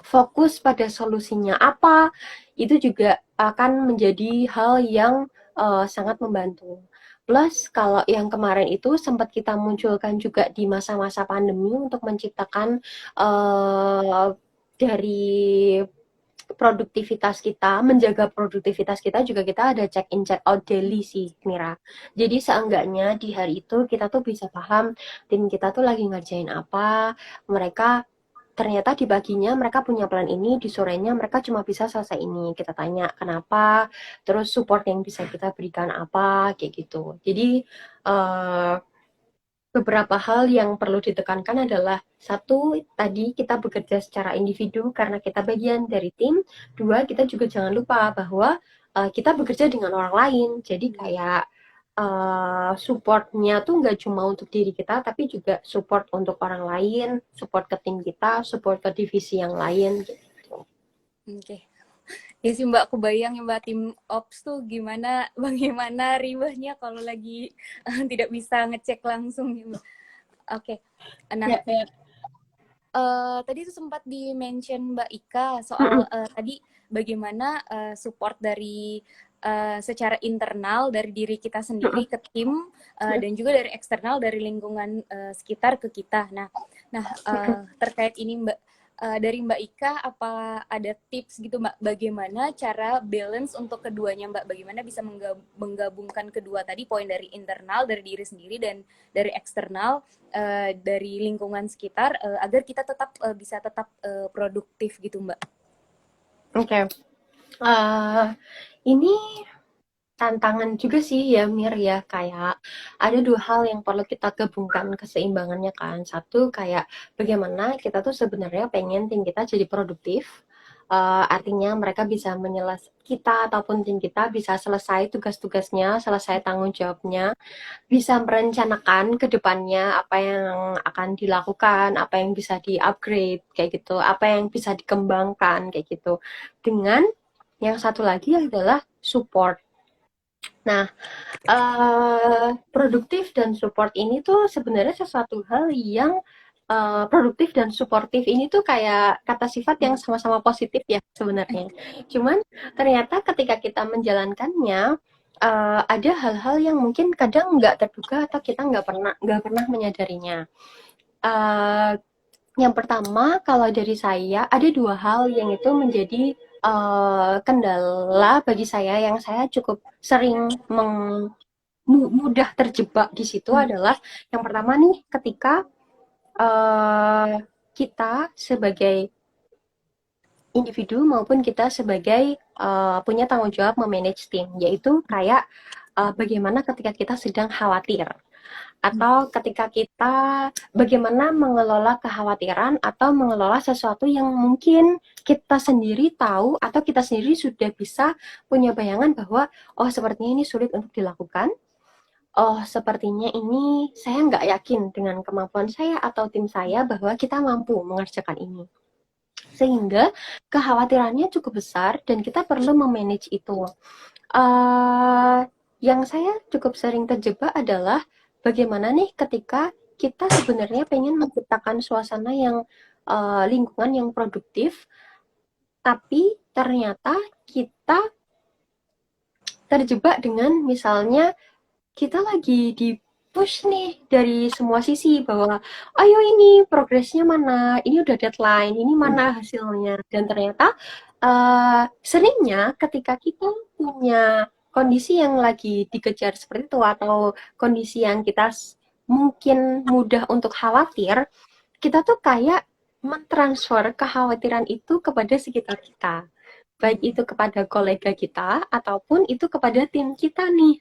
fokus pada solusinya apa, itu juga akan menjadi hal yang sangat membantu. Plus, kalau yang kemarin itu sempat kita munculkan juga di masa-masa pandemi untuk menciptakan dari produktivitas kita, menjaga produktivitas kita juga kita ada check in check out daily sih Mira. Jadi seenggaknya di hari itu kita tuh bisa paham tim kita tuh lagi ngerjain apa, mereka ternyata di paginya mereka punya plan ini, di sorenya mereka cuma bisa selesai ini. Kita tanya kenapa, terus support yang bisa kita berikan apa, kayak gitu. Jadi beberapa hal yang perlu ditekankan adalah satu, tadi kita bekerja secara individu karena kita bagian dari tim. Dua, kita juga jangan lupa bahwa kita bekerja dengan orang lain. Jadi kayak supportnya tuh nggak cuma untuk diri kita, tapi juga support untuk orang lain, support ke tim kita, support ke divisi yang lain. Gitu. Oke. Ya sih Mbak, kebayang ya Mbak, tim ops tuh bagaimana ribahnya kalau lagi tidak bisa ngecek langsung ya Mbak. Oke. Nah, tadi tuh sempat di-mention Mbak Ika soal tadi bagaimana support dari secara internal dari diri kita sendiri ke tim dan juga dari eksternal dari lingkungan sekitar ke kita. Nah, terkait ini Mbak, dari Mbak Ika, apa ada tips gitu Mbak, bagaimana cara balance untuk keduanya Mbak? Bagaimana bisa menggabungkan kedua tadi, poin dari internal, dari diri sendiri, dan dari eksternal, dari lingkungan sekitar, agar kita bisa tetap produktif gitu Mbak? Oke. Ini tantangan juga sih ya Mir ya, kayak ada dua hal yang perlu kita gabungkan keseimbangannya kan. Satu kayak bagaimana kita tuh sebenarnya pengen tim kita jadi produktif, Artinya mereka bisa kita ataupun tim kita bisa selesai tugas-tugasnya, selesai tanggung jawabnya, bisa merencanakan ke depannya apa yang akan dilakukan, apa yang bisa di-upgrade kayak gitu, apa yang bisa dikembangkan kayak gitu. Dengan yang satu lagi adalah support. Nah, produktif dan support ini tuh sebenarnya sesuatu hal yang produktif dan suportif ini tuh kayak kata sifat yang sama-sama positif ya sebenarnya. Cuman ternyata ketika kita menjalankannya ada hal-hal yang mungkin kadang nggak terduga atau kita nggak pernah menyadarinya. Uh, yang pertama, kalau dari saya ada dua hal yang itu menjadi kendala bagi saya yang saya cukup sering mudah terjebak di situ adalah yang pertama nih ketika uh, kita sebagai individu maupun kita sebagai punya tanggung jawab memanage tim, yaitu kayak bagaimana ketika kita sedang khawatir atau ketika kita bagaimana mengelola kekhawatiran atau mengelola sesuatu yang mungkin kita sendiri tahu atau kita sendiri sudah bisa punya bayangan bahwa oh sepertinya ini sulit untuk dilakukan. Oh, sepertinya ini saya nggak yakin dengan kemampuan saya atau tim saya bahwa kita mampu mengerjakan ini. Sehingga kekhawatirannya cukup besar dan kita perlu memanage itu. Uh, yang saya cukup sering terjebak adalah bagaimana nih ketika kita sebenarnya pengen menciptakan suasana yang lingkungan yang produktif, tapi ternyata kita terjebak dengan misalnya kita lagi di push nih dari semua sisi bahwa ayo ini progresnya mana, ini udah deadline, ini mana hasilnya, dan ternyata seringnya ketika kita punya kondisi yang lagi dikejar seperti itu atau kondisi yang kita mungkin mudah untuk khawatir, kita tuh kayak mentransfer kekhawatiran itu kepada sekitar kita, baik itu kepada kolega kita ataupun itu kepada tim kita nih.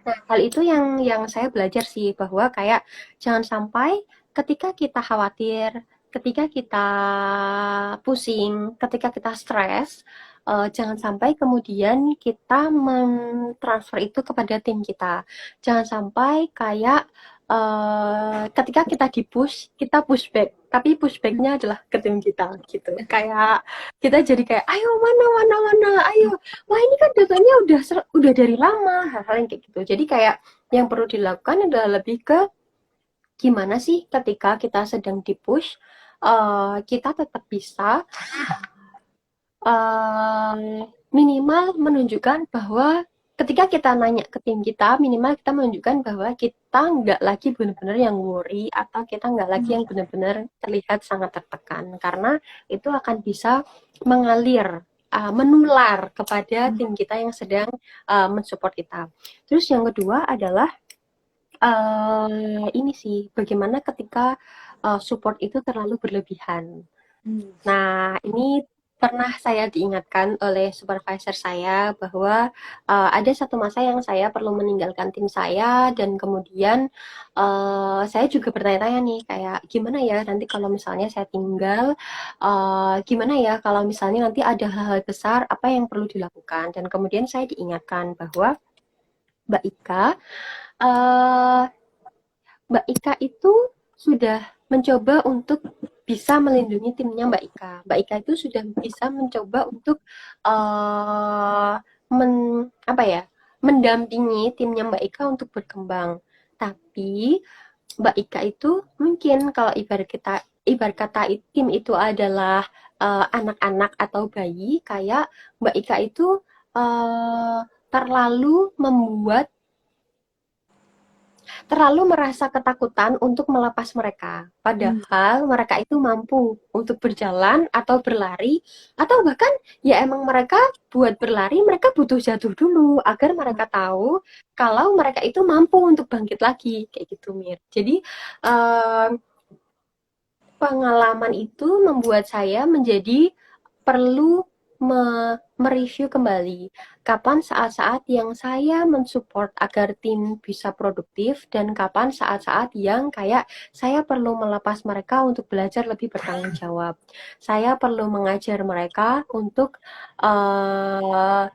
Nah, hal itu yang saya belajar sih bahwa kayak jangan sampai ketika kita khawatir, ketika kita pusing, ketika kita stres, jangan sampai kemudian kita mentransfer itu kepada tim kita. Jangan sampai kayak ketika kita di-push, kita pushback, tapi pushbacknya adalah ke tim kita gitu. Kayak kita jadi kayak ayo mana mana mana, ayo wah ini kan datanya udah dari lama, hal-hal yang kayak gitu. Jadi kayak yang perlu dilakukan adalah lebih ke gimana sih ketika kita sedang di-push, kita tetap bisa minimal menunjukkan bahwa ketika kita nanya ke tim kita, minimal kita menunjukkan bahwa kita nggak lagi benar-benar yang worry atau kita nggak lagi yang benar-benar terlihat sangat tertekan, karena itu akan bisa mengalir, menular kepada tim kita yang sedang mensupport kita. Terus yang kedua adalah ini sih, bagaimana ketika support itu terlalu berlebihan. Nah, ini pernah saya diingatkan oleh supervisor saya bahwa ada satu masa yang saya perlu meninggalkan tim saya dan kemudian saya juga bertanya-tanya nih kayak gimana ya nanti kalau misalnya saya tinggal, gimana ya kalau misalnya nanti ada hal-hal besar apa yang perlu dilakukan, dan kemudian saya diingatkan bahwa Mbak Ika, eh, Mbak Ika itu sudah mencoba untuk bisa melindungi timnya Mbak Ika. Mbak Ika itu sudah bisa mencoba untuk uh, men, apa ya, mendampingi timnya Mbak Ika untuk berkembang. Tapi Mbak Ika itu mungkin kalau ibarat kata tim itu adalah anak-anak atau bayi, kayak Mbak Ika itu terlalu membuat terlalu merasa ketakutan untuk melepas mereka. Padahal mereka itu mampu untuk berjalan atau berlari, atau bahkan ya emang mereka buat berlari, mereka butuh jatuh dulu agar mereka tahu kalau mereka itu mampu untuk bangkit lagi. Kayak gitu, Mir. Jadi pengalaman itu membuat saya menjadi perlu mereview kembali kapan saat-saat yang saya mensupport agar tim bisa produktif dan kapan saat-saat yang kayak saya perlu melepas mereka untuk belajar lebih bertanggung jawab. Saya perlu mengajar mereka untuk uh,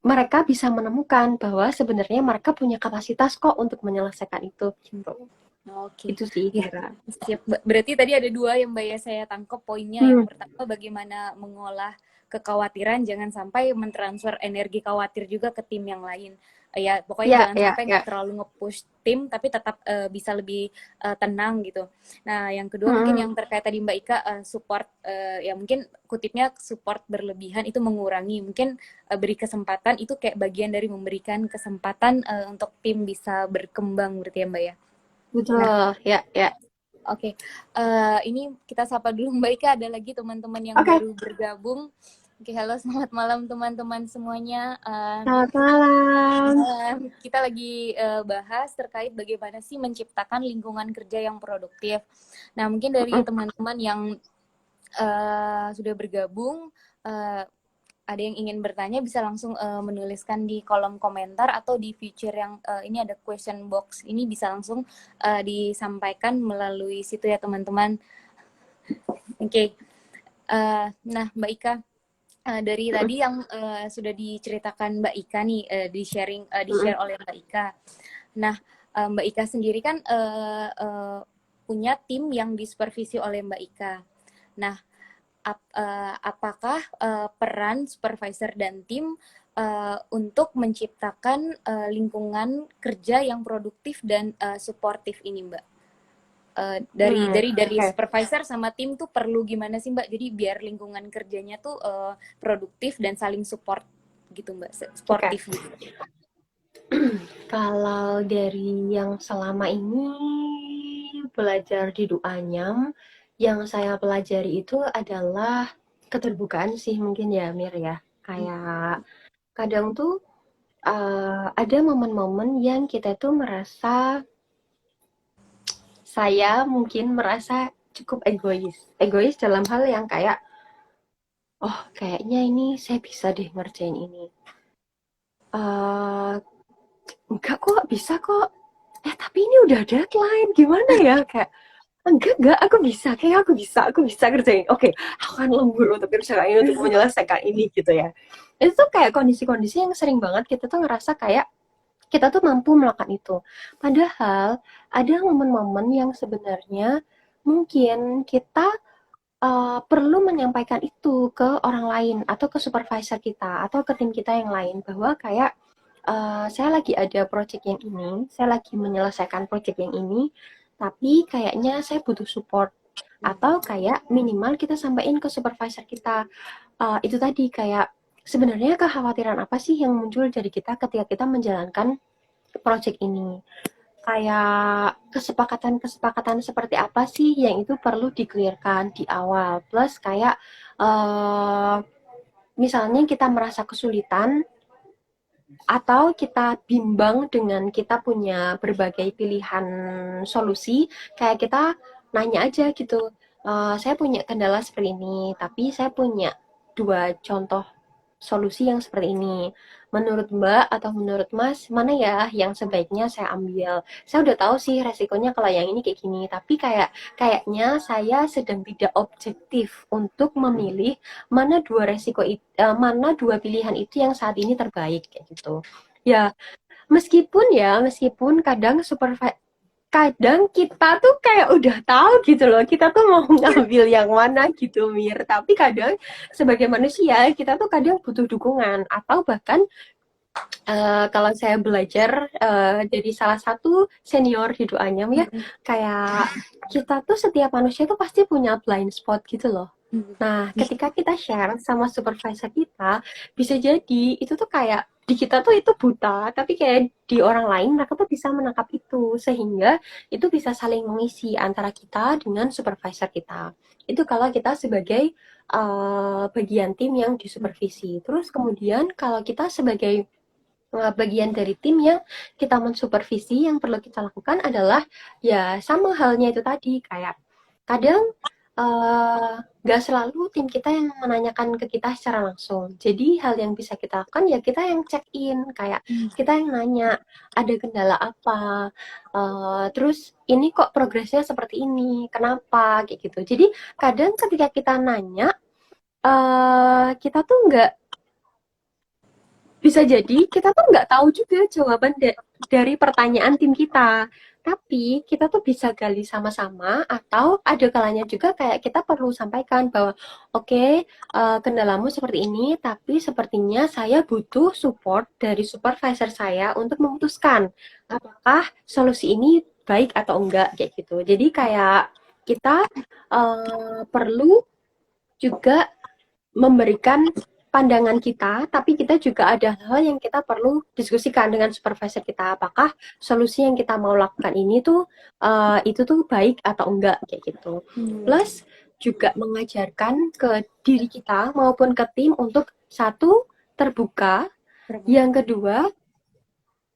mereka bisa menemukan bahwa sebenarnya mereka punya kapasitas kok untuk menyelesaikan itu gitu. Oke, Itu sih ya, kira. siap. Berarti tadi ada dua yang Mbak ya saya tangkap poinnya. Yang Hmm, pertama bagaimana mengolah kekhawatiran, jangan sampai mentransfer energi khawatir juga ke tim yang lain. Ya, pokoknya ya, jangan ya, sampai ya. nggak terlalu nge-push tim, tapi tetap bisa lebih tenang gitu. Nah, yang kedua mungkin Hmm, yang terkait tadi Mbak Ika, support, ya mungkin kutipnya support berlebihan itu mengurangi. Mungkin beri kesempatan itu kayak bagian dari memberikan kesempatan untuk tim bisa berkembang berarti ya Mbak ya. Nah, betul, ya, ya. oke, ini kita sapa dulu Mbak Ika, ada lagi teman-teman yang Oke, baru bergabung. Oke, halo selamat malam teman-teman semuanya. selamat malam. Malam. Kita lagi bahas terkait bagaimana sih menciptakan lingkungan kerja yang produktif. Nah, mungkin dari Mm, teman-teman yang sudah bergabung, uh, ada yang ingin bertanya bisa langsung menuliskan di kolom komentar atau di feature yang ini ada question box. Ini bisa langsung disampaikan melalui situ ya teman-teman. Oke. Okay. Nah, Mbak Ika, dari mm, tadi yang sudah diceritakan Mbak Ika nih, mm, di-share oleh Mbak Ika. Nah, Mbak Ika sendiri kan punya tim yang disupervisi oleh Mbak Ika. Nah, apakah peran supervisor dan tim untuk menciptakan lingkungan kerja yang produktif dan suportif ini, Mbak? Dari Oke, supervisor sama tim tuh perlu gimana sih Mbak? Jadi biar lingkungan kerjanya tuh produktif dan saling support gitu Mbak, oke. sportif gitu. Kalau dari yang selama ini belajar di Duanyam, yang saya pelajari itu adalah keterbukaan sih mungkin ya Mir ya. Kayak kadang tuh ada momen-momen yang kita tuh merasa, saya mungkin merasa cukup egois. Egois dalam hal yang kayak, oh kayaknya ini saya bisa deh ngerjain ini. eh enggak kok, bisa kok. Tapi ini udah deadline, gimana ya? Kayak, enggak, aku bisa kerjain. Oke, aku akan lembur untuk kerjain ini, untuk menyelesaikan ini gitu ya. Itu tuh kayak kondisi-kondisi yang sering banget kita tuh ngerasa kayak kita tuh mampu melakukan itu. Padahal ada momen-momen yang sebenarnya mungkin kita perlu menyampaikan itu ke orang lain atau ke supervisor kita atau ke tim kita yang lain bahwa kayak saya lagi ada project yang ini, saya lagi menyelesaikan project yang ini, tapi kayaknya saya butuh support atau kayak minimal kita sampaikan ke supervisor kita. Itu tadi kayak sebenarnya kekhawatiran apa sih yang muncul dari kita ketika kita menjalankan project ini? Kayak kesepakatan-kesepakatan seperti apa sih yang itu perlu di-clear-kan di awal. Plus kayak eh, misalnya kita merasa kesulitan atau kita bimbang dengan kita punya berbagai pilihan solusi, kayak kita nanya aja gitu, saya punya kendala seperti ini, tapi saya punya dua contoh solusi yang seperti ini. Menurut Mbak atau menurut Mas, mana ya yang sebaiknya saya ambil? Saya udah tahu sih resikonya kalau yang ini kayak gini, tapi kayaknya saya sedang tidak objektif untuk memilih mana dua pilihan itu yang saat ini terbaik kayak gitu. Ya, meskipun kadang kita tuh kayak udah tahu gitu loh, kita tuh mau ngambil yang mana gitu Mir, tapi kadang sebagai manusia kita tuh kadang butuh dukungan atau bahkan kalau saya belajar dari salah satu senior di Doanyam ya, kayak kita tuh setiap manusia tuh pasti punya blind spot gitu loh. Nah, ketika kita share sama supervisor kita, bisa jadi itu tuh kayak di kita tuh itu buta, tapi kayak di orang lain mereka tuh bisa menangkap itu, sehingga itu bisa saling mengisi antara kita dengan supervisor kita. Itu kalau kita sebagai bagian tim yang disupervisi. Terus kemudian kalau kita sebagai bagian dari tim yang kita mensupervisi, yang perlu kita lakukan adalah ya sama halnya itu tadi, kayak kadang nggak selalu tim kita yang menanyakan ke kita secara langsung. Jadi hal yang bisa kita lakukan ya kita yang check in, kayak Hmm. kita yang nanya ada kendala apa, terus ini kok progresnya seperti ini, kenapa kayak gitu. Jadi kadang ketika kita nanya, kita tuh nggak bisa jadi kita tuh nggak tahu juga jawaban dari pertanyaan tim kita. Tapi kita tuh bisa gali sama-sama atau ada kalanya juga kayak kita perlu sampaikan bahwa oke, kendalamu seperti ini, tapi sepertinya saya butuh support dari supervisor saya untuk memutuskan apakah solusi ini baik atau enggak kayak gitu. Jadi kayak kita perlu juga memberikan pandangan kita, tapi kita juga ada hal yang kita perlu diskusikan dengan supervisor kita. Apakah solusi yang kita mau lakukan ini tuh itu tuh baik atau enggak kayak gitu. Plus juga mengajarkan ke diri kita maupun ke tim untuk satu terbuka, yang kedua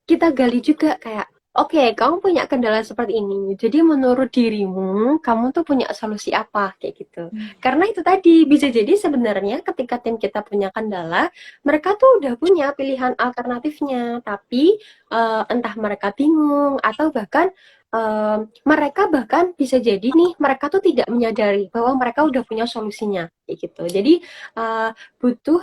kita gali juga kayak oke, kamu punya kendala seperti ini. Jadi menurut dirimu, kamu tuh punya solusi apa kayak gitu. Karena itu tadi bisa jadi sebenarnya ketika tim kita punya kendala, mereka tuh udah punya pilihan alternatifnya, tapi entah mereka bingung atau bahkan mereka bahkan bisa jadi nih mereka tuh tidak menyadari bahwa mereka udah punya solusinya kayak gitu. Jadi uh, butuh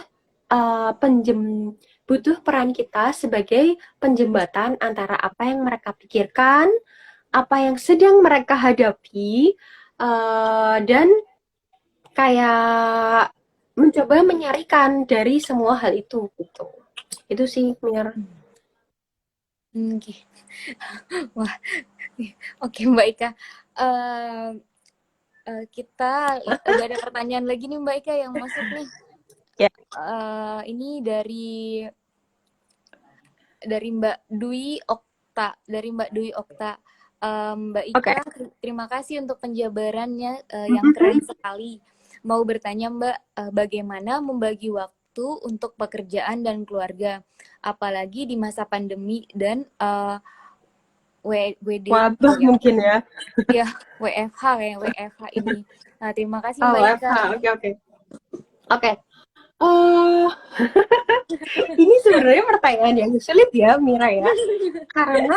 uh, penjem butuh peran kita sebagai penjembatan antara apa yang mereka pikirkan, apa yang sedang mereka hadapi, dan kayak mencoba menyarikan dari semua hal itu gitu. Itu sih Mir. Oke. Wah, oke Mbak Ika. Eh, kita udah ada pertanyaan lagi nih Mbak Ika yang masuk nih. Ya. Ini dari Mbak Dwi Okta, Mbak Ika, terima kasih untuk penjabarannya yang keren sekali. Mau bertanya Mbak, bagaimana membagi waktu untuk pekerjaan dan keluarga, apalagi di masa pandemi dan WD Waduh ya, mungkin ya. ya WFH ini. Nah, terima kasih Mbak Ika. Oke. Ini sebenarnya pertanyaan yang sulit ya Mira ya. Karena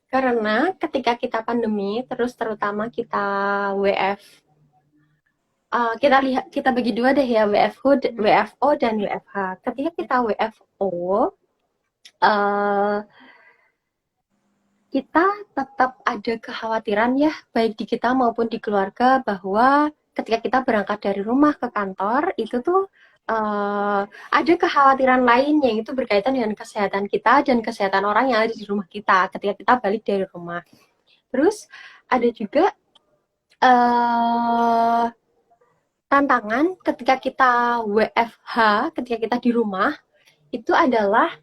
karena ketika kita pandemi, terus terutama kita WF, kita bagi dua deh ya, WFO dan WFH. Ketika kita WFO, kita tetap ada kekhawatiran ya, baik di kita maupun di keluarga, bahwa ketika kita berangkat dari rumah ke kantor, itu tuh ada kekhawatiran lain yang itu berkaitan dengan kesehatan kita dan kesehatan orang yang ada di rumah kita ketika kita balik dari rumah. Terus ada juga tantangan ketika kita WFH, ketika kita di rumah, itu adalah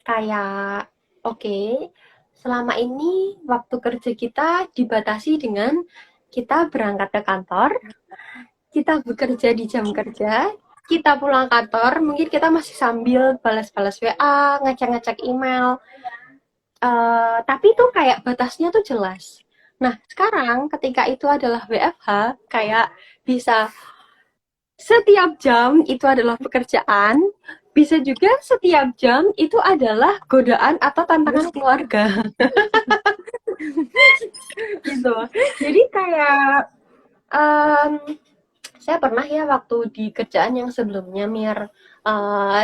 kayak oke, selama ini waktu kerja kita dibatasi dengan kita berangkat ke kantor, kita bekerja di jam kerja, kita pulang kantor, mungkin kita masih sambil balas-balas WA, ngecek-ngecek email, tapi itu kayak batasnya tuh jelas. Nah, sekarang ketika itu adalah WFH, kayak bisa setiap jam itu adalah pekerjaan, bisa juga setiap jam itu adalah godaan atau tantangan keluarga. Gitu. Jadi kayak saya pernah ya waktu di kerjaan yang sebelumnya Mir,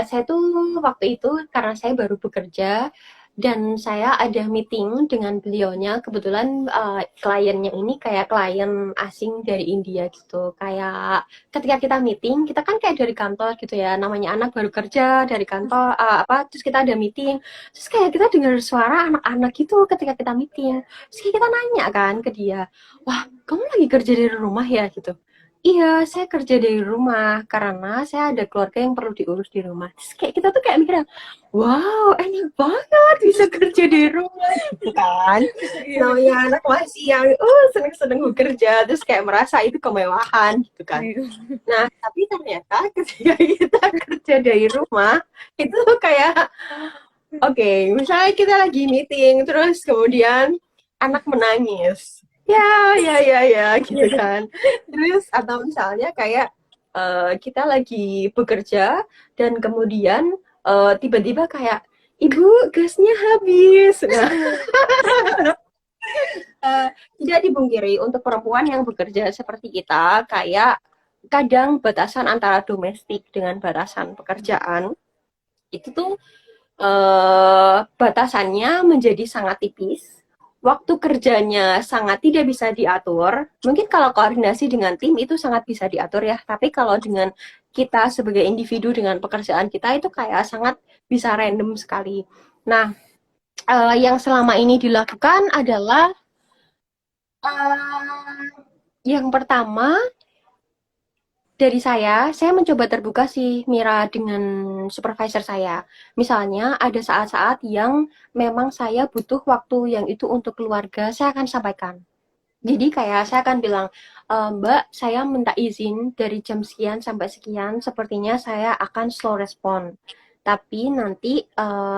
saya tuh waktu itu karena saya baru bekerja dan saya ada meeting dengan beliaunya, kebetulan kliennya ini kayak klien asing dari India gitu. Kayak ketika kita meeting, kita kan kayak dari kantor gitu ya, namanya anak baru kerja dari kantor, terus kita ada meeting, terus kayak kita dengar suara anak-anak gitu ketika kita meeting. Terus kayak kita nanya kan ke dia, wah kamu lagi kerja dari rumah ya gitu. Iya, saya kerja dari rumah karena saya ada keluarga yang perlu diurus di rumah. Terus kayak kita tuh kayak mikirnya, wow, enak banget bisa kerja di rumah gitu kan. Namanya anak masih yang seneng-seneng bekerja, terus kayak merasa itu kemewahan gitu kan. Nah, tapi ternyata ketika kita kerja dari rumah, itu tuh kayak, oke, misalnya kita lagi meeting, terus kemudian anak menangis. ya ya gitu kan. Terus atau misalnya kayak kita lagi bekerja dan kemudian tiba-tiba kayak ibu gasnya habis. Nah, tidak dibungkiri untuk perempuan yang bekerja seperti kita kayak kadang batasan antara domestik dengan batasan pekerjaan itu tuh batasannya menjadi sangat tipis. Waktu kerjanya sangat tidak bisa diatur. Mungkin kalau koordinasi dengan tim itu sangat bisa diatur ya. Tapi kalau dengan kita sebagai individu dengan pekerjaan kita itu kayak sangat bisa random sekali. Nah, yang selama ini dilakukan adalah yang pertama dari saya mencoba terbuka sih Mira dengan supervisor saya. Misalnya ada saat-saat yang memang saya butuh waktu yang itu untuk keluarga, saya akan sampaikan. Jadi kayak saya akan bilang, Mbak, saya minta izin dari jam sekian sampai sekian, sepertinya saya akan slow respon. Tapi nanti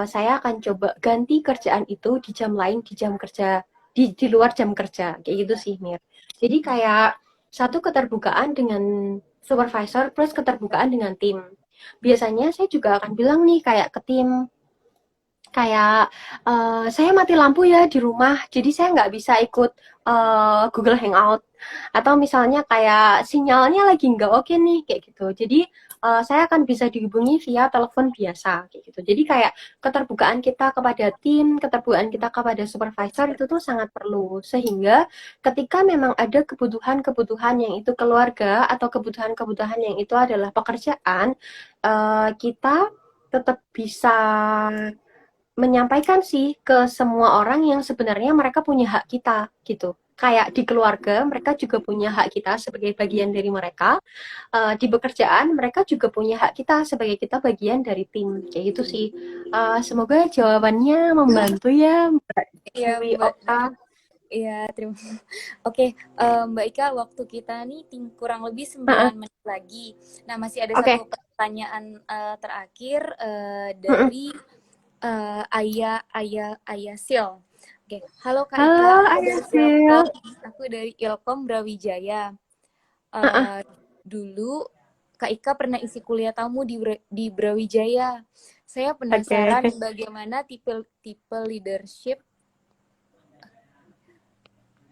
saya akan coba ganti kerjaan itu di jam lain, di jam kerja, di luar jam kerja, kayak gitu sih Mir. Jadi kayak satu keterbukaan dengan supervisor plus keterbukaan dengan tim. Biasanya saya juga akan bilang nih kayak ke tim, kayak saya mati lampu ya di rumah, jadi saya nggak bisa ikut Google Hangout. Atau misalnya kayak sinyalnya lagi nggak oke nih, kayak gitu. Jadi saya akan bisa dihubungi via telepon biasa, kayak gitu. Jadi kayak keterbukaan kita kepada tim, keterbukaan kita kepada supervisor itu tuh sangat perlu. Sehingga ketika memang ada kebutuhan-kebutuhan yang itu keluarga atau kebutuhan-kebutuhan yang itu adalah pekerjaan, kita tetap bisa menyampaikan sih ke semua orang yang sebenarnya mereka punya hak kita gitu. Kayak di keluarga mereka juga punya hak kita sebagai bagian dari mereka. Di pekerjaan mereka juga punya hak kita sebagai kita bagian dari tim. Kayak gitu sih. Semoga jawabannya membantu ya Mbak Iya, Dewi Mbak. Okta. Iya, terima kasih. Oke, Mbak Ika, waktu kita nih kurang lebih Uh-uh. 9 menit lagi. Nah, masih ada Oke. satu pertanyaan terakhir Uh-uh. dari Ayah Ayah Ayah Sil. Oke, halo Kak Ika, Halo Ayasil. Aku dari Ilkom Brawijaya. Uh-uh. Eh, Dulu Kak Ika pernah isi kuliah tamu di Brawijaya. Saya penasaran Oke. bagaimana tipe leadership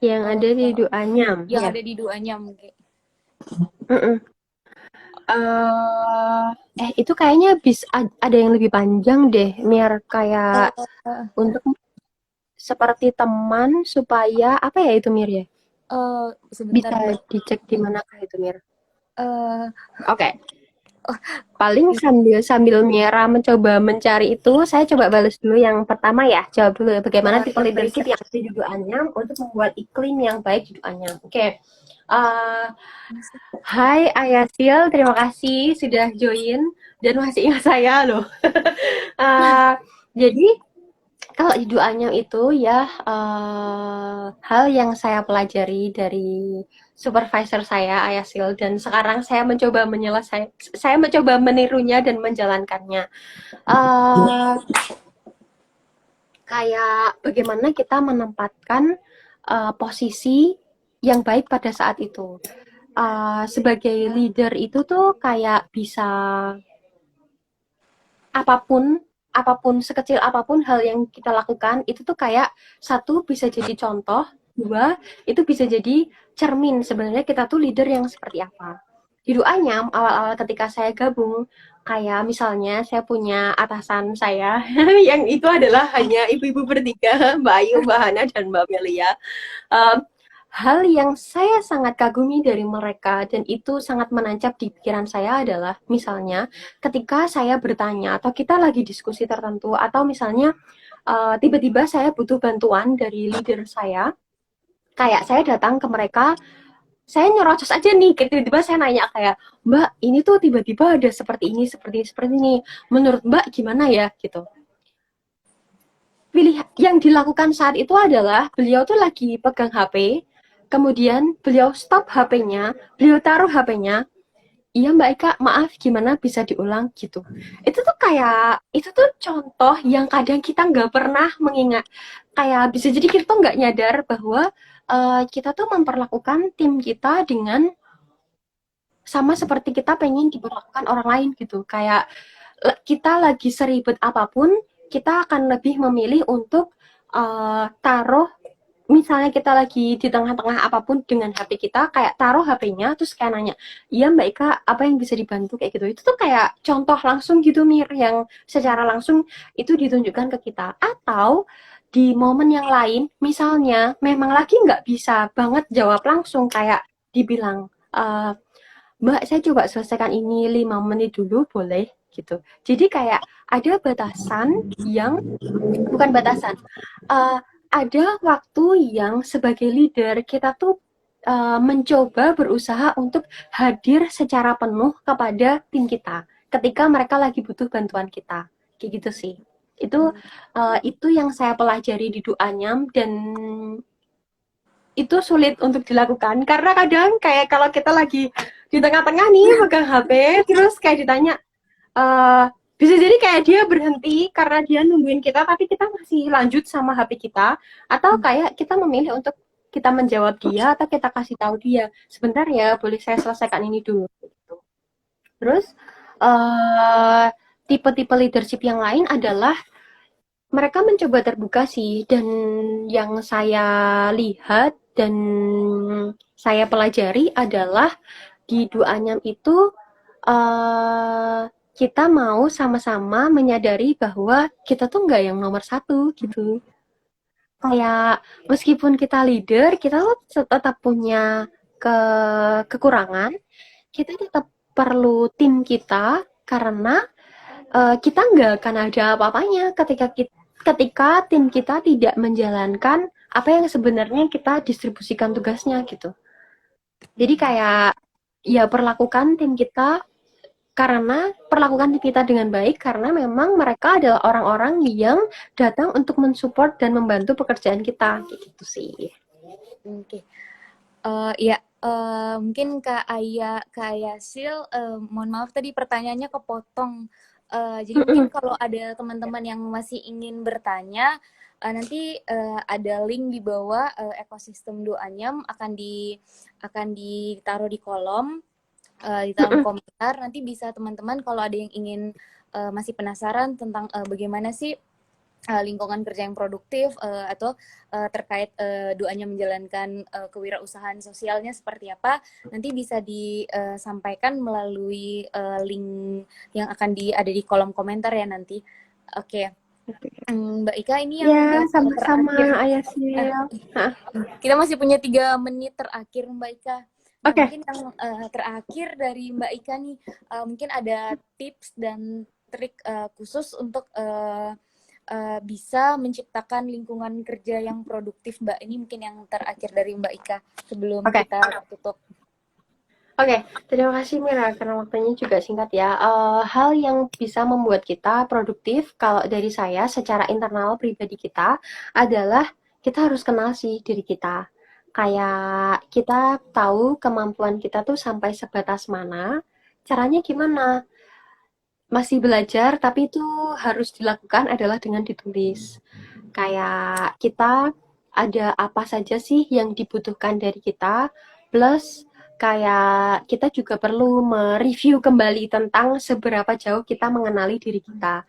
Yang eh, ada di Duanyam yang ya. ada di duanya mungkin. Uh-uh. Itu kayaknya ada yang lebih panjang deh, Mir. Kayak Eh, untuk seperti teman supaya apa ya itu Mir ya? Sebentar Bisa Mbak. dicek di manakah itu Mir? Eh, Oke. Paling sambil sambil Mira mencoba mencari itu, saya coba balas dulu yang pertama ya. Jawab dulu ya, bagaimana tipe yang Mbak Ika. leadership yang ada di Duanyam untuk membuat iklim yang baik di Duanyam. Oke. Uh, Hai Ayasil, terima kasih sudah join dan masih ingat saya loh. Uh, jadi kalau di Duanyam itu ya hal yang saya pelajari dari supervisor saya Ayasil dan sekarang saya mencoba menirunya dan menjalankannya. Uh, Kayak bagaimana kita menempatkan posisi yang baik pada saat itu. Sebagai leader itu tuh kayak bisa apapun apapun sekecil apapun hal yang kita lakukan itu tuh kayak satu bisa jadi contoh, dua itu bisa jadi cermin sebenarnya kita tuh leader yang seperti apa. Di Duanyam awal-awal ketika saya gabung kayak misalnya saya punya atasan saya yang itu adalah hanya ibu-ibu bertiga, Mbak Ayu, Mbak Hana dan Mbak Melia. Um, Hal yang saya sangat kagumi dari mereka dan itu sangat menancap di pikiran saya adalah misalnya ketika saya bertanya atau kita lagi diskusi tertentu atau misalnya tiba-tiba saya butuh bantuan dari leader saya, kayak saya datang ke mereka, saya nyerocos aja nih, tiba-tiba saya nanya kayak, Mbak, ini tuh tiba-tiba ada seperti ini, seperti ini, seperti ini. Menurut Mbak gimana ya? Gitu. Pilih yang dilakukan saat itu adalah beliau tuh lagi pegang HP, kemudian beliau stop HP-nya, beliau taruh HP-nya, iya Mbak Ika, maaf gimana bisa diulang gitu. Itu tuh contoh yang kadang kita nggak pernah mengingat. Kayak bisa jadi kita tuh nggak nyadar bahwa kita tuh memperlakukan tim kita dengan sama seperti kita pengen diperlakukan orang lain gitu. Kayak kita lagi seribet apapun, kita akan lebih memilih untuk taruh, misalnya kita lagi di tengah-tengah apapun dengan HP kita, kayak taruh HP-nya, terus kayak nanya, iya Mbak Ika, apa yang bisa dibantu, kayak gitu. Itu tuh kayak contoh langsung gitu, Mir, yang secara langsung itu ditunjukkan ke kita. Atau di momen yang lain, misalnya memang lagi nggak bisa banget jawab langsung, kayak dibilang, Mbak, saya coba selesaikan ini 5 menit dulu, boleh? Gitu. Jadi kayak ada batasan yang, bukan batasan, uh, ada waktu yang sebagai leader kita tuh mencoba berusaha untuk hadir secara penuh kepada tim kita ketika mereka lagi butuh bantuan kita. Kayak gitu sih. Itu yang saya pelajari di Duanyam, dan itu sulit untuk dilakukan karena kadang kayak kalau kita lagi di tengah-tengah nih megang HP terus kayak ditanya, uh, bisa jadi kayak dia berhenti karena dia nungguin kita tapi kita masih lanjut sama HP kita, atau kayak kita memilih untuk kita menjawab dia atau kita kasih tahu dia, sebentar ya, boleh saya selesaikan ini dulu gitu. Terus uh, tipe-tipe leadership yang lain adalah mereka mencoba terbuka sih, dan yang saya lihat dan saya pelajari adalah di Duanyam itu kita mau sama-sama menyadari bahwa kita tuh nggak yang nomor satu gitu. Kayak meskipun kita leader, kita tuh tetap punya kekurangan. Kita tetap perlu tim kita karena kita nggak akan ada apa-apanya ketika tim kita tidak menjalankan apa yang sebenarnya kita distribusikan tugasnya gitu. Jadi kayak ya perlakukan tim kita dengan baik karena memang mereka adalah orang-orang yang datang untuk mensupport dan membantu pekerjaan kita gitu sih. Oke. Ya, mungkin Kak Yasil, mohon maaf tadi pertanyaannya kepotong. Jadi mungkin kalau ada teman-teman yang masih ingin bertanya, nanti ada link di bawah, ekosistem Duanyam akan ditaruh di kolom, di dalam komentar. Nanti bisa teman-teman kalau ada yang ingin masih penasaran tentang bagaimana sih lingkungan kerja yang produktif, atau terkait doanya menjalankan kewirausahaan sosialnya seperti apa, nanti bisa disampaikan melalui link yang akan ada di kolom komentar ya nanti. Oke. Mbak Ika, ini yang ya sama-sama Ayah Sil. Kita masih punya 3 menit terakhir Mbak Ika. Nah, Oke. mungkin yang terakhir dari Mbak Ika nih, mungkin ada tips dan trik khusus untuk bisa menciptakan lingkungan kerja yang produktif, Mbak. Ini mungkin yang terakhir dari Mbak Ika sebelum kita tutup. Oke, terima kasih Mira karena waktunya juga singkat ya. Hal yang bisa membuat kita produktif kalau dari saya secara internal pribadi kita adalah kita harus kenal sih diri kita. Kayak kita tahu kemampuan kita tuh sampai sebatas mana, caranya gimana. Masih belajar, tapi itu harus dilakukan adalah dengan ditulis. Kayak kita ada apa saja sih yang dibutuhkan dari kita, plus kayak kita juga perlu mereview kembali tentang seberapa jauh kita mengenali diri kita.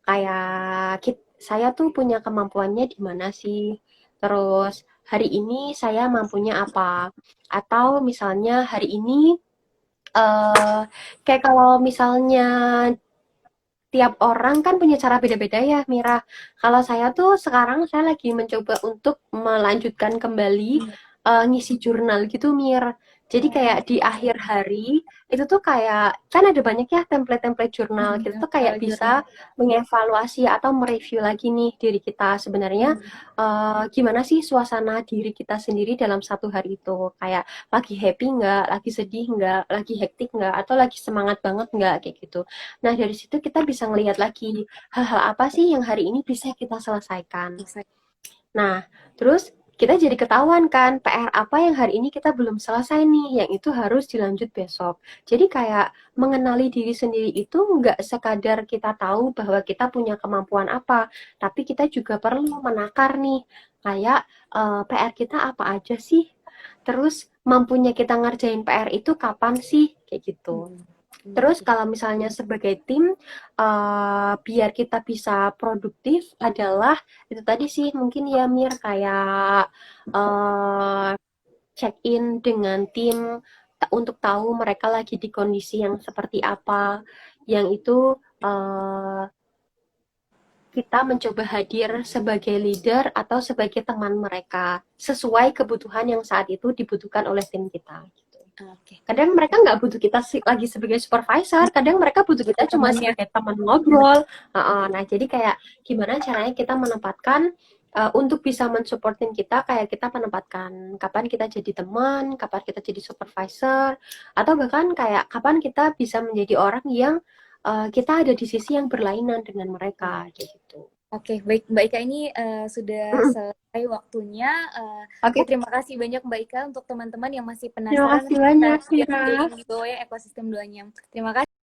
Kayak saya tuh punya kemampuannya di mana sih? Terus hari ini saya mampunya apa? Atau misalnya hari ini kayak kalau misalnya tiap orang kan punya cara beda-beda ya, Mira. Kalau saya tuh sekarang saya lagi mencoba untuk melanjutkan kembali ngisi jurnal gitu, Mir. Jadi kayak di akhir hari itu tuh kayak kan ada banyak ya template-template jurnal. Kita tuh kayak bisa mengevaluasi atau mereview lagi nih diri kita sebenarnya gimana sih suasana diri kita sendiri dalam satu hari itu. Kayak lagi happy nggak, lagi sedih nggak, lagi hektik nggak, atau lagi semangat banget nggak kayak gitu. Nah, dari situ kita bisa ngelihat lagi hal-hal apa sih yang hari ini bisa kita selesaikan. Nah, terus kita jadi ketahuan kan PR apa yang hari ini kita belum selesai nih, yang itu harus dilanjut besok. Jadi kayak mengenali diri sendiri itu nggak sekadar kita tahu bahwa kita punya kemampuan apa, tapi kita juga perlu menakar nih, kayak PR kita apa aja sih, terus mampunya kita ngerjain PR itu kapan sih, kayak gitu. Hmm. Terus Oke. kalau misalnya sebagai tim, biar kita bisa produktif adalah itu tadi sih mungkin ya Mir, kayak eh, check-in dengan tim untuk tahu mereka lagi di kondisi yang seperti apa. Yang itu eh, kita mencoba hadir sebagai leader atau sebagai teman mereka sesuai kebutuhan yang saat itu dibutuhkan oleh tim kita. Gitu. Oke. Kadang mereka nggak butuh kita lagi sebagai supervisor, kadang mereka butuh kita cuma Temennya. sebagai teman ngobrol. Nah, jadi kayak gimana caranya kita menempatkan untuk bisa mensupport tim kita, kayak kita menempatkan kapan kita jadi teman, kapan kita jadi supervisor, atau bahkan kayak kapan kita bisa menjadi orang yang kita ada di sisi yang berlainan dengan mereka, kayak gitu. Oke, baik Mbak Ika, ini sudah Mm-mm. selesai waktunya. Oke, Oke, terima kasih banyak Mbak Ika. Untuk teman-teman yang masih terima penasaran, kasih nanti kita banyak, lihat Vira. juga link di bawah ya ekosistem 2 Terima kasih.